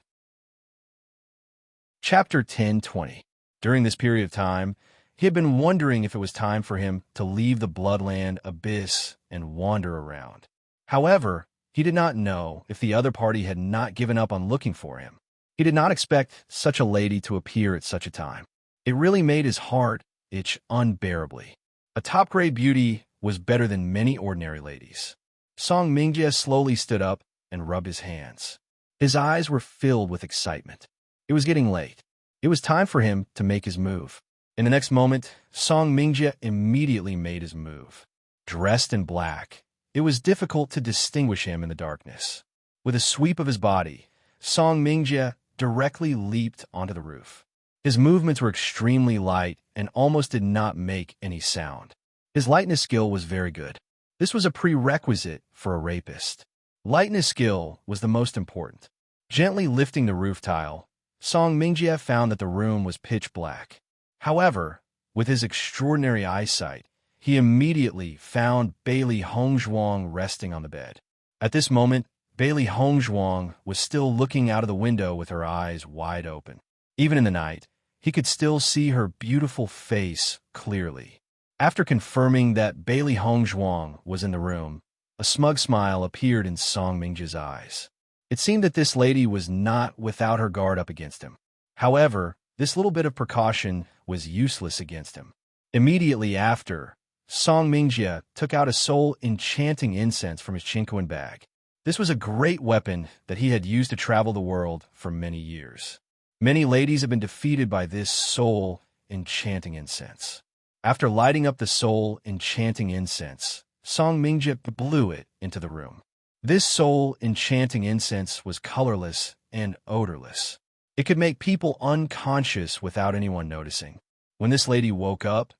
Chapter 1020. During this period of time, he had been wondering if it was time for him to leave the Bloodland abyss and wander around. However, he did not know if the other party had not given up on looking for him. He did not expect such a lady to appear at such a time. It really made his heart itch unbearably. A top-grade beauty was better than many ordinary ladies. Song Mingjie slowly stood up and rubbed his hands. His eyes were filled with excitement. It was getting late. It was time for him to make his move. In the next moment, Song Mingjie immediately made his move. Dressed in black, it was difficult to distinguish him in the darkness. With a sweep of his body, Song Mingjie directly leaped onto the roof. His movements were extremely light and almost did not make any sound. His lightness skill was very good. This was a prerequisite for a rapist. Lightness skill was the most important. Gently lifting the roof tile, Song Mingjie found that the room was pitch black. However, with his extraordinary eyesight, he immediately found Bailey Hongzhuang resting on the bed. At this moment, Bailey Hongzhuang was still looking out of the window with her eyes wide open. Even in the night, he could still see her beautiful face clearly. After confirming that Bailey Hongzhuang was in the room, a smug smile appeared in Song Mingjia's eyes. It seemed that this lady was not without her guard up against him. However, this little bit of precaution was useless against him. Immediately after, Song Mingjie took out a soul enchanting incense from his Chinquan bag. This was a great weapon that he had used to travel the world for many years. Many ladies have been defeated by this soul enchanting incense. After lighting up the soul enchanting incense, Song Mingjie blew it into the room. This soul enchanting incense was colorless and odorless. It could make people unconscious without anyone noticing. When this lady woke up,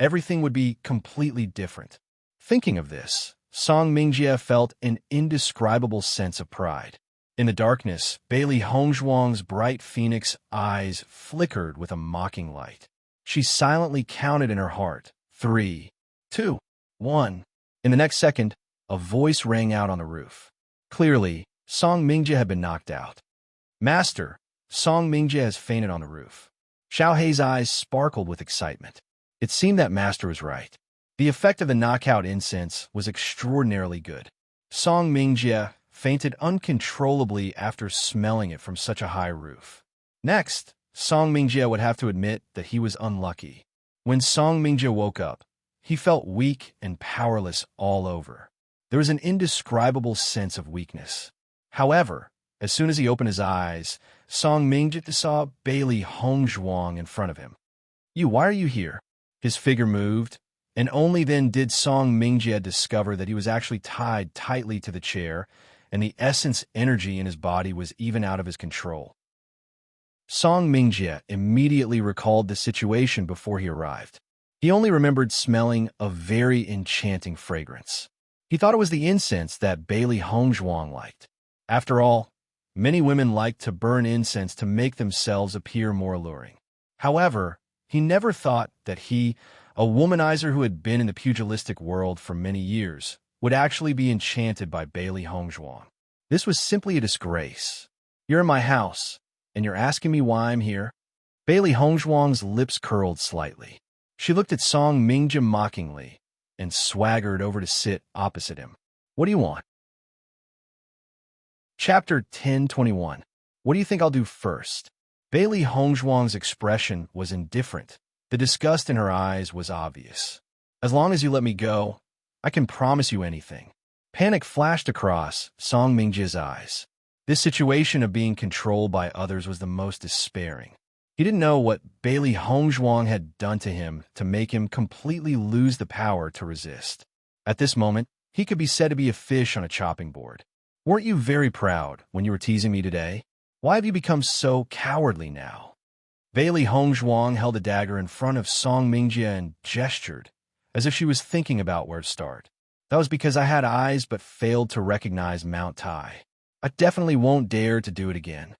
everything would be completely different. Thinking of this, Song Mingjie felt an indescribable sense of pride. In the darkness, Bailey Hongzhuang's bright phoenix eyes flickered with a mocking light. She silently counted in her heart, 3, 2, 1. In the next second, a voice rang out on the roof. Clearly, Song Mingjie had been knocked out. Master, Song Mingjie has fainted on the roof. Xiao Hei's eyes sparkled with excitement. It seemed that Master was right. The effect of the knockout incense was extraordinarily good. Song Mingjie fainted uncontrollably after smelling it from such a high roof. Next, Song Mingjie would have to admit that he was unlucky. When Song Mingjie woke up, he felt weak and powerless all over. There was an indescribable sense of weakness. However, as soon as he opened his eyes, Song Mingjie saw Bailey Hongzhuang in front of him. Why are you here? His figure moved, and only then did Song Mingjie discover that he was actually tied tightly to the chair, and the essence energy in his body was even out of his control. Song Mingjie immediately recalled the situation before he arrived. He only remembered smelling a very enchanting fragrance. He thought it was the incense that Bailey Hongzhuang liked. After all, many women like to burn incense to make themselves appear more alluring. However, he never thought that he, a womanizer who had been in the pugilistic world for many years, would actually be enchanted by Bailey Hongzhuang. This was simply a disgrace. You're in my house, and you're asking me why I'm here? Bailey Hongzhuang's lips curled slightly. She looked at Song Mingjie mockingly and swaggered over to sit opposite him. What do you want? Chapter 1021. What do you think I'll do first? Bailey Hongzhuang's expression was indifferent. The disgust in her eyes was obvious. As long as you let me go, I can promise you anything. Panic flashed across Song Mingjie's eyes. This situation of being controlled by others was the most despairing. He didn't know what Bailey Hongzhuang had done to him to make him completely lose the power to resist. At this moment, he could be said to be a fish on a chopping board. Weren't you very proud when you were teasing me today? Why have you become so cowardly now? Bailey Hongzhuang held a dagger in front of Song Mingjie and gestured, as if she was thinking about where to start. That was because I had eyes but failed to recognize Mount Tai. I definitely won't dare to do it again.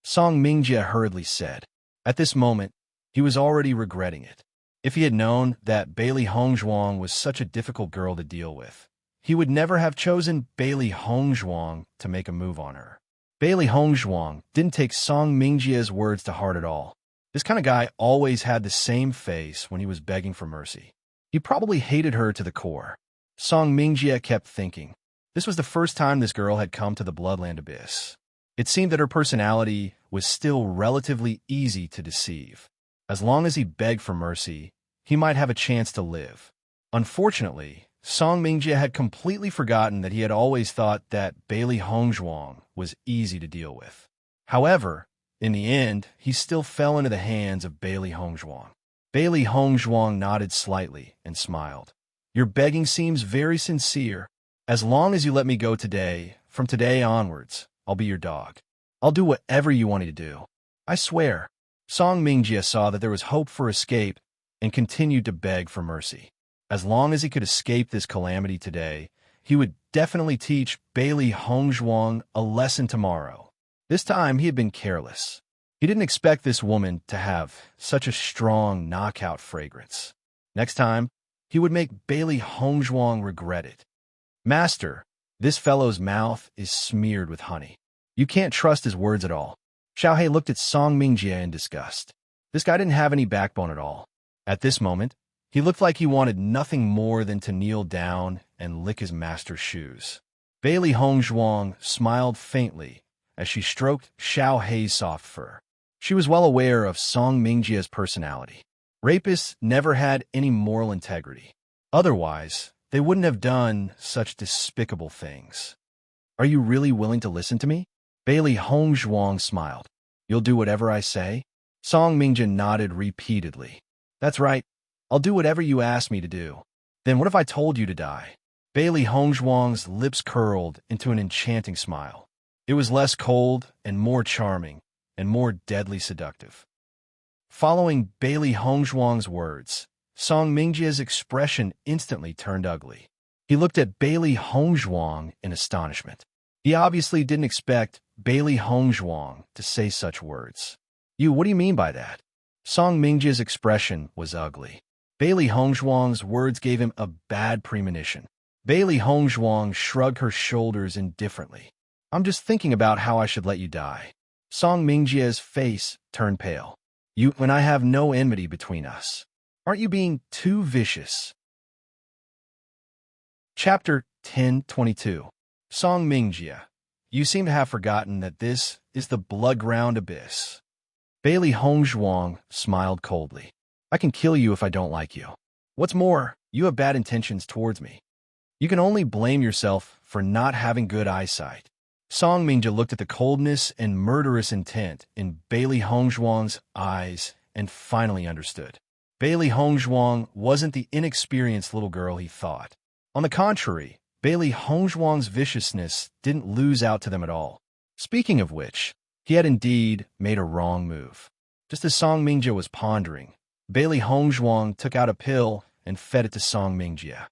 Song Mingjie hurriedly said. At this moment, he was already regretting it. If he had known that Bailey Hongzhuang was such a difficult girl to deal with, he would never have chosen Bailey Hongzhuang to make a move on her. Bailey Hongzhuang didn't take Song Mingjie's words to heart at all. This kind of guy always had the same face when he was begging for mercy. He probably hated her to the core. Song Mingjie kept thinking. This was the first time this girl had come to the Bloodland Abyss. It seemed that her personality was still relatively easy to deceive. As long as he begged for mercy, he might have a chance to live. Unfortunately, Song Mingjie had completely forgotten that he had always thought that Bailey Hongzhuang was easy to deal with. However, in the end, he still fell into the hands of Bailey Hongzhuang. Bailey Hongzhuang nodded slightly and smiled. Your begging seems very sincere. As long as you let me go today, from today onwards, I'll be your dog. I'll do whatever you want me to do. I swear. Song Mingjie saw that there was hope for escape and continued to beg for mercy. As long as he could escape this calamity today, he would definitely teach Bailey Hongzhuang a lesson tomorrow. This time he had been careless. He didn't expect this woman to have such a strong knockout fragrance. Next time, he would make Bailey Hongzhuang regret it. Master, this fellow's mouth is smeared with honey. You can't trust his words at all. Xiao Hei looked at Song Mingjie in disgust. This guy didn't have any backbone at all. At this moment, He looked like he wanted nothing more than to kneel down and lick his master's shoes. Bailey Hongzhuang smiled faintly as she stroked Xiao Hei's soft fur. She was well aware of Song Mingjie's personality. Rapists never had any moral integrity. Otherwise, they wouldn't have done such despicable things. Are you really willing to listen to me? Bailey Hongzhuang smiled. You'll do whatever I say? Song Mingjie nodded repeatedly. That's right. I'll do whatever you ask me to do. Then what if I told you to die? Bailey Hongzhuang's lips curled into an enchanting smile. It was less cold and more charming and more deadly seductive. Following Bailey Hongzhuang's words, Song Mingjie's expression instantly turned ugly. He looked at Bailey Hongzhuang in astonishment. He obviously didn't expect Bailey Hongzhuang to say such words. What do you mean by that? Song Mingjie's expression was ugly. Bailey Hongzhuang's words gave him a bad premonition. Bailey Hongzhuang shrugged her shoulders indifferently. I'm just thinking about how I should let you die. Song Mingjie's face turned pale. You and I have no enmity between us. Aren't you being too vicious? Chapter 10:22. Song Mingjie, you seem to have forgotten that this is the blood-ground abyss. Bailey Hongzhuang smiled coldly. I can kill you if I don't like you. What's more, you have bad intentions towards me. You can only blame yourself for not having good eyesight. Song Mingjie looked at the coldness and murderous intent in Bailey Hongzhuang's eyes and finally understood. Bailey Hongzhuang wasn't the inexperienced little girl he thought. On the contrary, Bailey Hongzhuang's viciousness didn't lose out to them at all. Speaking of which, he had indeed made a wrong move. Just as Song Mingjie was pondering, Bailey Hongzhuang took out a pill and fed it to Song Mingjie.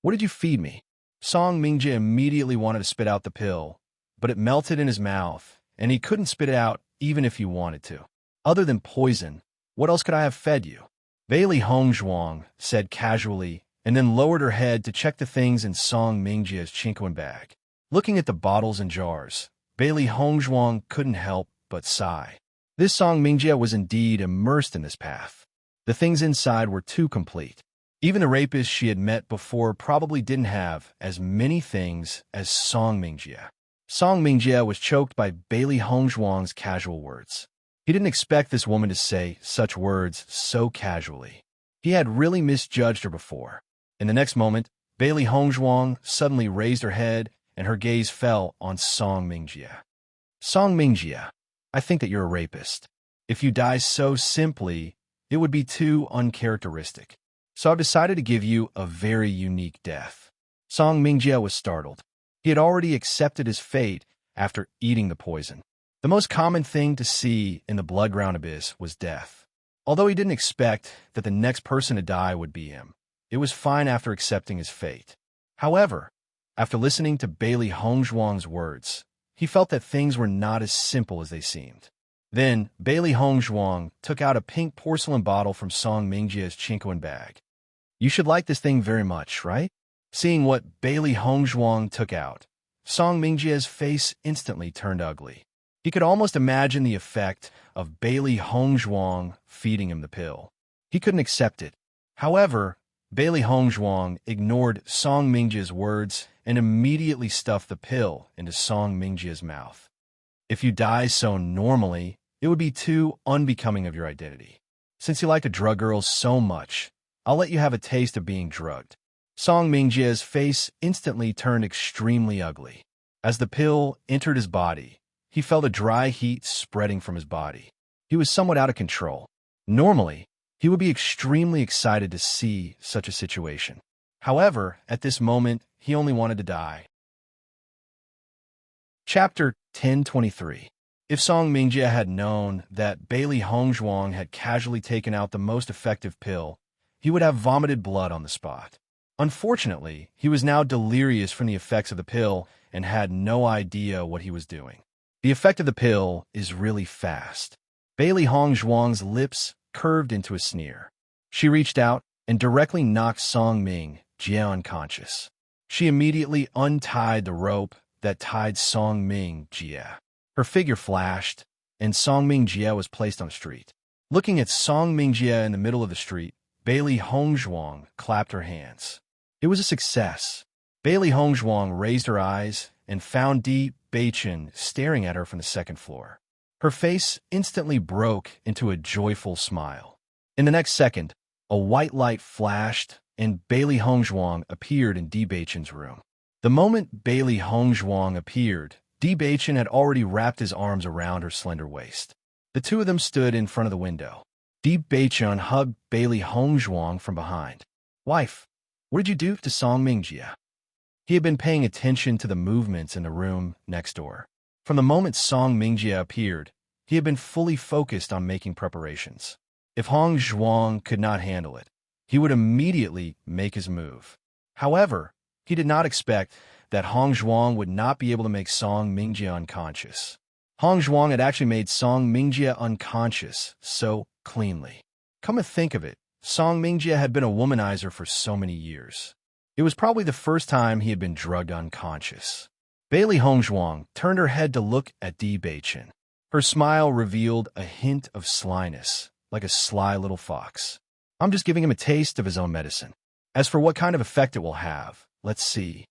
What did you feed me? Song Mingjie immediately wanted to spit out the pill, but it melted in his mouth, and he couldn't spit it out even if he wanted to. Other than poison, what else could I have fed you? Bailey Hongzhuang said casually, and then lowered her head to check the things in Song Mingjie's chinquan bag. Looking at the bottles and jars, Bailey Hongzhuang couldn't help but sigh. This Song Mingjie was indeed immersed in this path. The things inside were too complete. Even the rapists she had met before probably didn't have as many things as Song Mingjie. Song Mingjie was choked by Bailey Hongzhuang's casual words. He didn't expect this woman to say such words so casually. He had really misjudged her before. In the next moment, Bailey Hongzhuang suddenly raised her head and her gaze fell on Song Mingjie. Song Mingjie, I think that you're a rapist. If you die so simply, it would be too uncharacteristic. So I've decided to give you a very unique death. Song Mingjie was startled. He had already accepted his fate after eating the poison. The most common thing to see in the blood-ground abyss was death. Although he didn't expect that the next person to die would be him, it was fine after accepting his fate. However, after listening to Bailey Hongzhuang's words, he felt that things were not as simple as they seemed. Then, Bailey Hongzhuang took out a pink porcelain bottle from Song Mingjie's chinquan bag. You should like this thing very much, right? Seeing what Bailey Hongzhuang took out, Song Mingjie's face instantly turned ugly. He could almost imagine the effect of Bailey Hongzhuang feeding him the pill. He couldn't accept it. However, Bailey Hongzhuang ignored Song Mingjie's words and immediately stuffed the pill into Song Mingjie's mouth. If you die so normally, it would be too unbecoming of your identity. Since you like to drug girls so much, I'll let you have a taste of being drugged. Song Mingjie's face instantly turned extremely ugly. As the pill entered his body, he felt a dry heat spreading from his body. He was somewhat out of control. Normally, he would be extremely excited to see such a situation. However, at this moment, he only wanted to die. Chapter 10:23. If Song Mingjie had known that Bailey Hongzhuang had casually taken out the most effective pill, he would have vomited blood on the spot. Unfortunately, he was now delirious from the effects of the pill and had no idea what he was doing. The effect of the pill is really fast. Bailey Hongzhuang's lips curved into a sneer. She reached out and directly knocked Song Mingjie unconscious. She immediately untied the rope that tied Song Mingjie. Her figure flashed, and Song Mingjie was placed on the street. Looking at Song Mingjie in the middle of the street, Bailey Hongzhuang clapped her hands. It was a success. Bailey Hongzhuang raised her eyes and found Di Beichen staring at her from the second floor. Her face instantly broke into a joyful smile. In the next second, a white light flashed and Bailey Hongzhuang appeared in Di Beichen's room. The moment Bailey Hongzhuang appeared, Di Beichen had already wrapped his arms around her slender waist. The two of them stood in front of the window. Di Beichen hugged Bailey Hongzhuang from behind. "Wife, what did you do to Song Mingjie?" He had been paying attention to the movements in the room next door. From the moment Song Mingjie appeared, he had been fully focused on making preparations. If Hongzhuang could not handle it, he would immediately make his move. However, he did not expect that Hongzhuang would not be able to make Song Mingjie unconscious. Hongzhuang had actually made Song Mingjie unconscious so cleanly. Come to think of it, Song Mingjie had been a womanizer for so many years. It was probably the first time he had been drugged unconscious. Bailey Hongzhuang turned her head to look at Di Beichen. Her smile revealed a hint of slyness, like a sly little fox. "I'm just giving him a taste of his own medicine. As for what kind of effect it will have, let's see."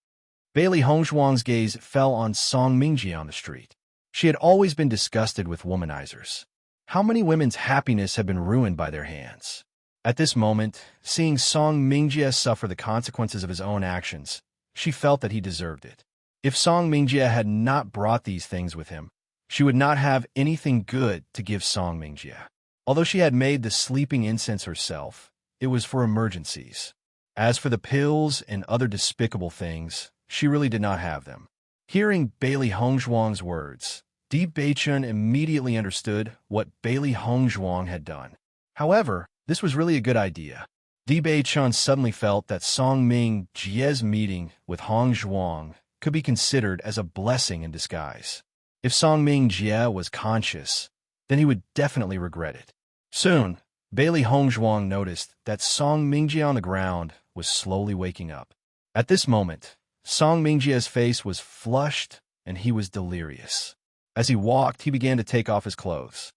Bailey Hongzhuang's gaze fell on Song Mingjie on the street. She had always been disgusted with womanizers. How many women's happiness had been ruined by their hands? At this moment, seeing Song Mingjie suffer the consequences of his own actions, she felt that he deserved it. If Song Mingjie had not brought these things with him, she would not have anything good to give Song Mingjie. Although she had made the sleeping incense herself, it was for emergencies. As for the pills and other despicable things, she really did not have them. Hearing Bailey Hongzhuang's words, Di Beichen immediately understood what Bailey Hongzhuang had done. However, this was really a good idea. Di Beichen suddenly felt that Song Mingjie's meeting with Hongzhuang could be considered as a blessing in disguise. If Song Mingjie was conscious, then he would definitely regret it. Soon, Bailey Hongzhuang noticed that Song Mingjie on the ground was slowly waking up. At this moment, Song Mingjie's face was flushed and he was delirious. As he walked, he began to take off his clothes.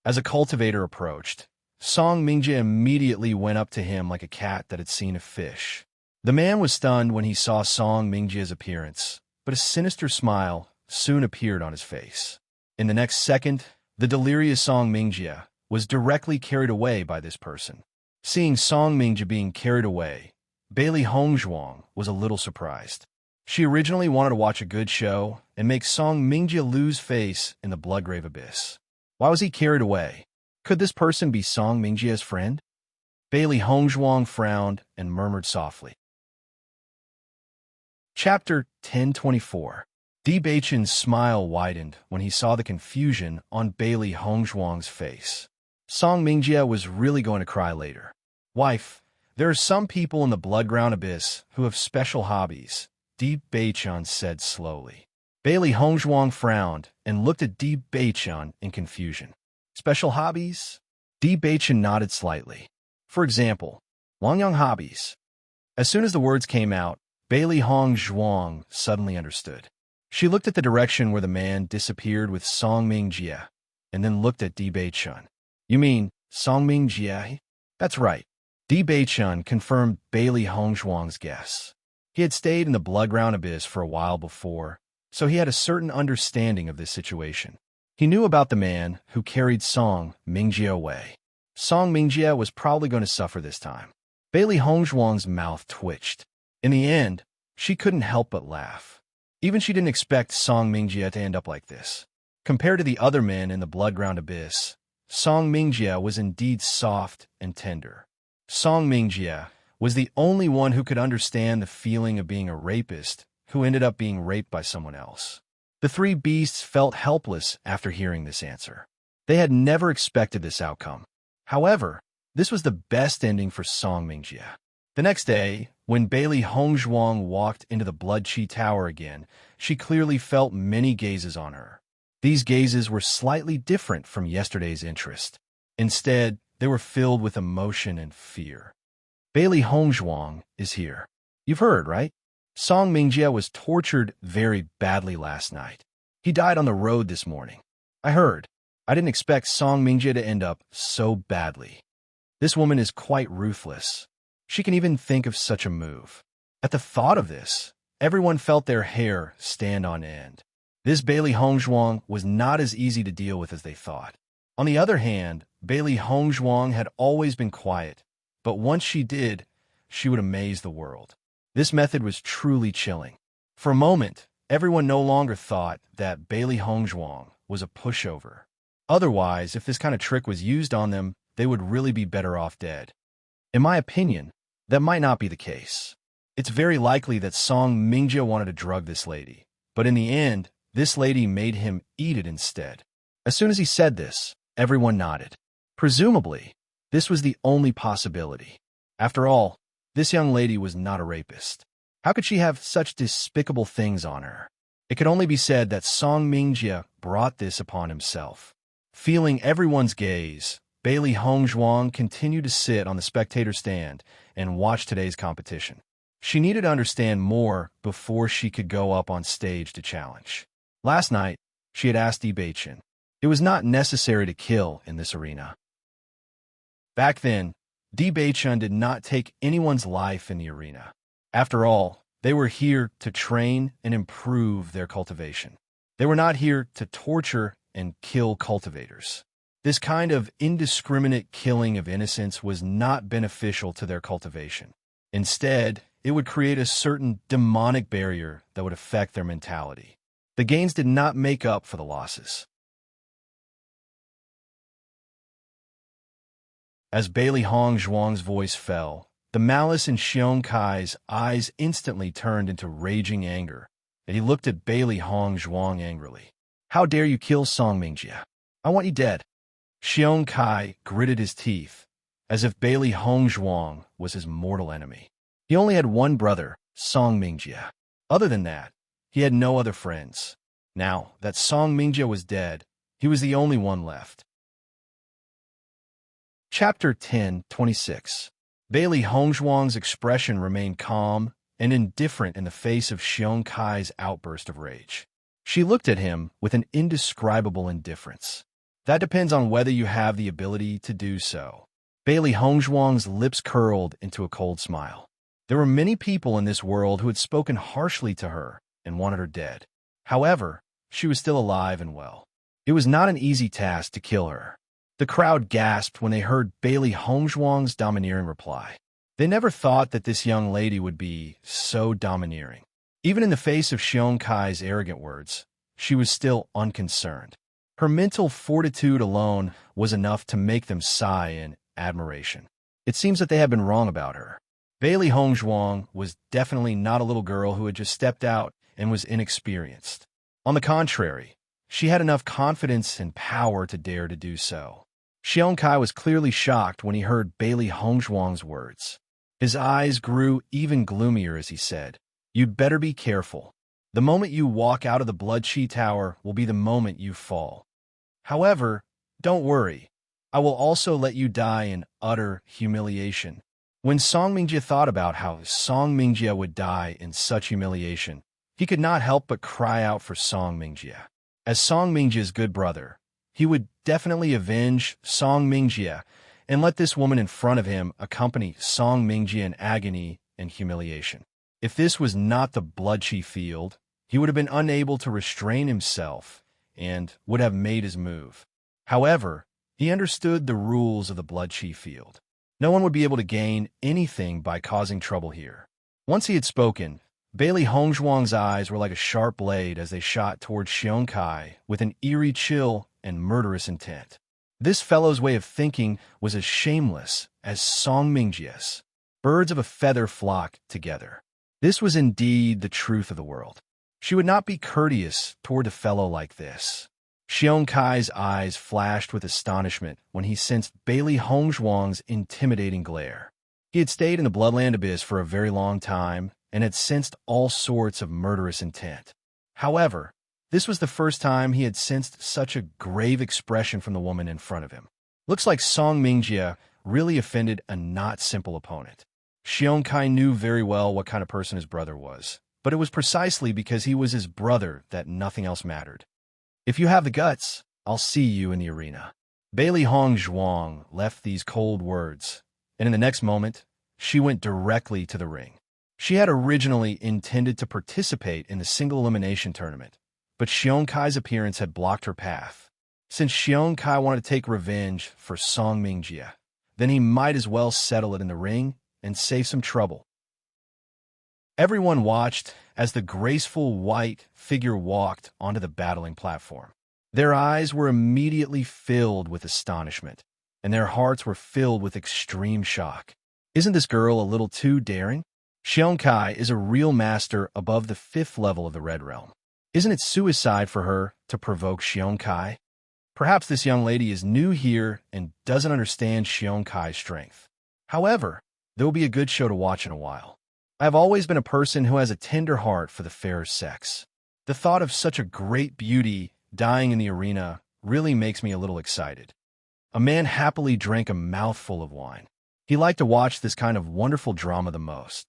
As a cultivator approached, Song Mingjie immediately went up to him like a cat that had seen a fish. The man was stunned when he saw Song Mingjie's appearance, but a sinister smile soon appeared on his face. In the next second, the delirious Song Mingjie was directly carried away by this person. Seeing Song Mingjie being carried away, Bailey Hongzhuang was a little surprised. She originally wanted to watch a good show and make Song Mingjie lose face in the bloodgrave abyss. Why was he carried away? Could this person be Song Mingjie's friend? Bailey Hongzhuang frowned and murmured softly. Chapter 1024. Di Beichen's smile widened when he saw the confusion on Bailey Hongzhuang's face. Song Mingjie was really going to cry later. "Wife, there are some people in the blood-ground abyss who have special hobbies," Di Beichen said slowly. Bailey Hongzhuang frowned and looked at Di Beichen in confusion. "Special hobbies?" Di Beichen nodded slightly. "For example, Wangyang hobbies." As soon as the words came out, Bailey Hongzhuang suddenly understood. She looked at the direction where the man disappeared with Song Mingjie, and then looked at Di Beichen. "You mean Song Mingjie?" "That's right." Di Beichen confirmed Bailey Hongzhuang's guess. He had stayed in the blood-ground abyss for a while before, so he had a certain understanding of this situation. He knew about the man who carried Song Mingjie away. Song Mingjie was probably going to suffer this time. Bailey Hongzhuang's mouth twitched. In the end, she couldn't help but laugh. Even she didn't expect Song Mingjie to end up like this. Compared to the other men in the blood-ground abyss, Song Mingjie was indeed soft and tender. Song Mingjie was the only one who could understand the feeling of being a rapist who ended up being raped by someone else. The three beasts felt helpless after hearing this answer. They had never expected this outcome. However, this was the best ending for Song Mingjie. The next day, when Bailey Hongzhuang walked into the Blood Chi Tower again, she clearly felt many gazes on her. These gazes were slightly different from yesterday's interest. Instead, they were filled with emotion and fear. Bailey Hongzhuang is here. You've heard, right? Song Mingjie was tortured very badly last night. He died on the road this morning. I heard. I didn't expect Song Mingjie to end up so badly. This woman is quite ruthless. She can even think of such a move. At the thought of this, everyone felt their hair stand on end. This Bailey Hongzhuang was not as easy to deal with as they thought. On the other hand, Bailey Hongzhuang had always been quiet, but once she did, she would amaze the world. This method was truly chilling. For a moment, everyone no longer thought that Bailey Hongzhuang was a pushover. Otherwise, if this kind of trick was used on them, they would really be better off dead. In my opinion, that might not be the case. It's very likely that Song Mingjie wanted to drug this lady, but in the end, this lady made him eat it instead. As soon as he said this, everyone nodded. Presumably, this was the only possibility. After all, this young lady was not a rapist. How could she have such despicable things on her? It could only be said that Song Mingjie brought this upon himself. Feeling everyone's gaze, Bailey Hongzhuang continued to sit on the spectator stand and watch today's competition. She needed to understand more before she could go up on stage to challenge. Last night, she had asked Bewitching. It was not necessary to kill in this arena. Back then, Bewitching did not take anyone's life in the arena. After all, they were here to train and improve their cultivation. They were not here to torture and kill cultivators. This kind of indiscriminate killing of innocents was not beneficial to their cultivation. Instead, it would create a certain demonic barrier that would affect their mentality. The gains did not make up for the losses. As Bailey Hongzhuang's voice fell, the malice in Xiong Kai's eyes instantly turned into raging anger, and he looked at Bailey Hongzhuang angrily. "How dare you kill Song Mingjie? I want you dead." Xiong Kai gritted his teeth, as if Bailey Hongzhuang was his mortal enemy. He only had one brother, Song Mingjie. Other than that, he had no other friends. Now that Song Mingjie was dead, he was the only one left. Chapter 10:26. Bailey Hongzhuang's expression remained calm and indifferent in the face of Xiong Kai's outburst of rage. She looked at him with an indescribable indifference. That depends on whether you have the ability to do so. Bailey Hongzhuang's lips curled into a cold smile. There were many people in this world who had spoken harshly to her and wanted her dead. However, she was still alive and well. It was not an easy task to kill her. The crowd gasped when they heard Bailey Hongzhuang's domineering reply. They never thought that this young lady would be so domineering. Even in the face of Xiong Kai's arrogant words, she was still unconcerned. Her mental fortitude alone was enough to make them sigh in admiration. It seems that they had been wrong about her. Bailey Hongzhuang was definitely not a little girl who had just stepped out and was inexperienced. On the contrary, she had enough confidence and power to dare to do so. Xiong Kai was clearly shocked when he heard Bailey Hongzhuang's words. His eyes grew even gloomier as he said, "You'd better be careful. The moment you walk out of the Blood Chi Tower will be the moment you fall. However, don't worry. I will also let you die in utter humiliation." When Song Mingjie thought about how Song Mingjie would die in such humiliation, he could not help but cry out for Song Mingjie. As Song Mingjie's good brother, he would definitely avenge Song Mingjie and let this woman in front of him accompany Song Mingjie in agony and humiliation. If this was not the Blood Chi field, he would have been unable to restrain himself and would have made his move. However, he understood the rules of the Blood Chi field. No one would be able to gain anything by causing trouble here. Once he had spoken, Bailey Hongzhuang's eyes were like a sharp blade as they shot towards Xiong Kai with an eerie chill and murderous intent. This fellow's way of thinking was as shameless as Song Mingjie's. Birds of a feather flock together. This was indeed the truth of the world. She would not be courteous toward a fellow like this. Xiong Kai's eyes flashed with astonishment when he sensed Bailey Hongzhuang's intimidating glare. He had stayed in the Bloodland Abyss for a very long time and had sensed all sorts of murderous intent. However, this was the first time he had sensed such a grave expression from the woman in front of him. Looks like Song Mingjie really offended a not simple opponent. Xiong Kai knew very well what kind of person his brother was, but it was precisely because he was his brother that nothing else mattered. "If you have the guts, I'll see you in the arena." Bailey Hong Zhuang left these cold words, and in the next moment, she went directly to the ring. She had originally intended to participate in the single elimination tournament, but Xiong Kai's appearance had blocked her path. Since Xiong Kai wanted to take revenge for Song Mingjie, then he might as well settle it in the ring and save some trouble. Everyone watched as the graceful white figure walked onto the battling platform. Their eyes were immediately filled with astonishment, and their hearts were filled with extreme shock. Isn't this girl a little too daring? Xiong Kai is a real master above the 5th level of the Red Realm. Isn't it suicide for her to provoke Xiong Kai? Perhaps this young lady is new here and doesn't understand Xiong Kai's strength. However, there will be a good show to watch in a while. I have always been a person who has a tender heart for the fairer sex. The thought of such a great beauty dying in the arena really makes me a little excited. A man happily drank a mouthful of wine. He liked to watch this kind of wonderful drama the most.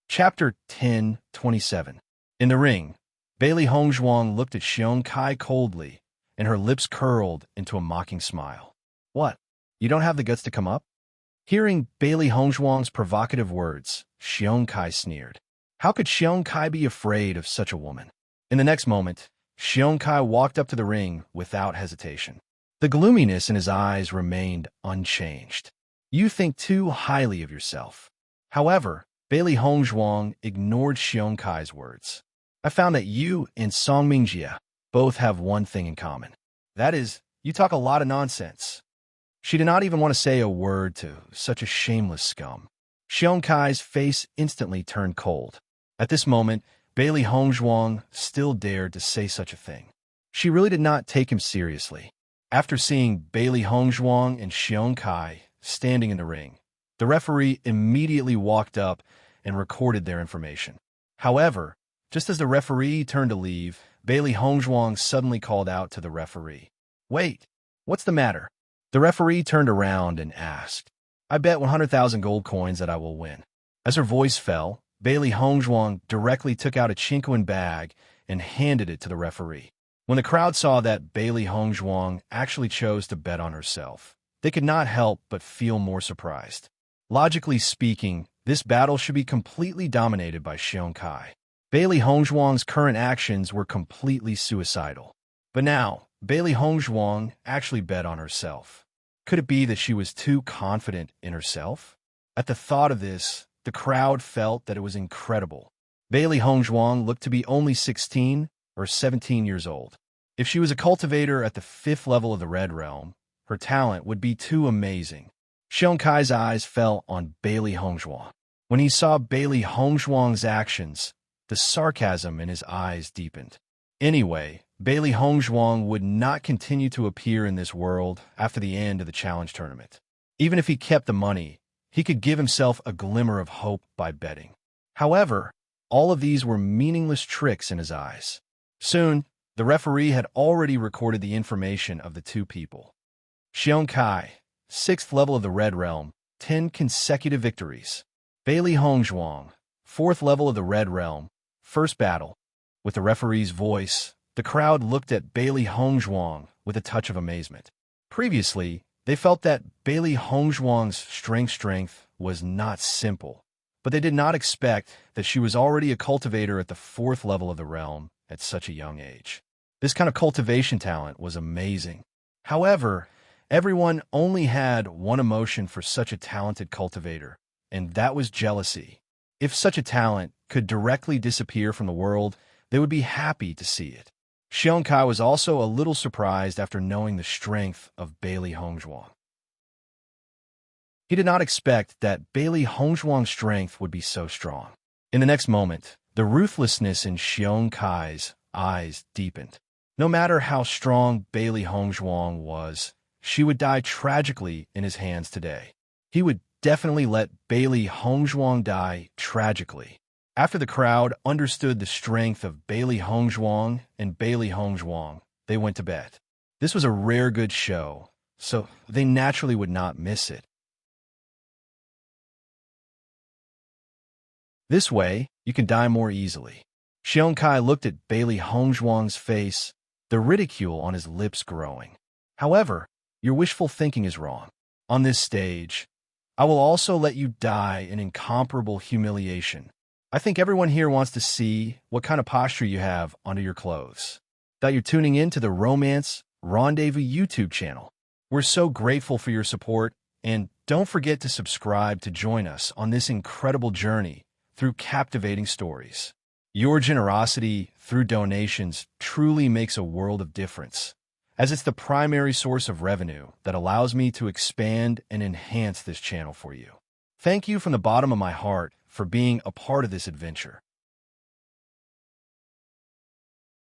Chapter 10:27. In the ring, Bailey Hongzhuang looked at Xiong Kai coldly, and her lips curled into a mocking smile. What? You don't have the guts to come up? Hearing Bailey Hongzhuang's provocative words, Xiong Kai sneered. How could Xiong Kai be afraid of such a woman? In the next moment, Xiong Kai walked up to the ring without hesitation. The gloominess in his eyes remained unchanged. You think too highly of yourself. However, Bailey Hongzhuang ignored Xiong Kai's words. I found that you and Song Mingjie both have one thing in common. That is, you talk a lot of nonsense. She did not even want to say a word to such a shameless scum. Xiong Kai's face instantly turned cold. At this moment, Bailey Hongzhuang still dared to say such a thing. She really did not take him seriously. After seeing Bailey Hongzhuang and Xiong Kai standing in the ring, the referee immediately walked up and recorded their information. However, just as the referee turned to leave, Bailey Hongzhuang suddenly called out to the referee. Wait, what's the matter? The referee turned around and asked, I bet 100,000 gold coins that I will win. As her voice fell, Bailey Hongzhuang directly took out a Chinquan bag and handed it to the referee. When the crowd saw that Bailey Hongzhuang actually chose to bet on herself, they could not help but feel more surprised. Logically speaking, this battle should be completely dominated by Xiong Kai. Bailey Hongzhuang's current actions were completely suicidal. But now, Bailey Hongzhuang actually bet on herself. Could it be that she was too confident in herself? At the thought of this, the crowd felt that it was incredible. Bailey Hongzhuang looked to be only 16 or 17 years old. If she was a cultivator at the 5th level of the Red Realm, her talent would be too amazing. Xiong Kai's eyes fell on Bailey Hongzhuang. When he saw Bailey Hongzhuang's actions, the sarcasm in his eyes deepened. Anyway, Bailey Hongzhuang would not continue to appear in this world after the end of the challenge tournament. Even if he kept the money, he could give himself a glimmer of hope by betting. However, all of these were meaningless tricks in his eyes. Soon, the referee had already recorded the information of the two people. Xiong Kai, 6th level of the Red Realm, 10 consecutive victories. Bailey Hongzhuang, 4th level of the Red Realm, first battle. With the referee's voice, the crowd looked at Bailey Hongzhuang with a touch of amazement. Previously, they felt that Bailey Hongzhuang's strength was not simple, but they did not expect that she was already a cultivator at the 4th level of the realm at such a young age. This kind of cultivation talent was amazing. However, everyone only had one emotion for such a talented cultivator, and that was jealousy. If such a talent could directly disappear from the world, they would be happy to see it. Xiong Kai was also a little surprised after knowing the strength of Bailey Hongzhuang. He did not expect that Bailey Hongzhuang's strength would be so strong. In the next moment, the ruthlessness in Xiong Kai's eyes deepened. No matter how strong Bailey Hongzhuang was, she would die tragically in his hands today. He would definitely let Bailey Hongzhuang die tragically. After the crowd understood the strength of Bailey Hongzhuang and Bailey Hongzhuang, they went to bed. This was a rare good show, so they naturally would not miss it. This way, you can die more easily. Xiong Kai looked at Bailey Hongzhuang's face, the ridicule on his lips growing. However, your wishful thinking is wrong. On this stage, I will also let you die in incomparable humiliation. I think everyone here wants to see what kind of posture you have under your clothes. That you're tuning in to the Romance Rendezvous YouTube channel. We're so grateful for your support, and don't forget to subscribe to join us on this incredible journey through captivating stories. Your generosity through donations truly makes a world of difference, as it's the primary source of revenue that allows me to expand and enhance this channel for you. Thank you from the bottom of my heart for being a part of this adventure.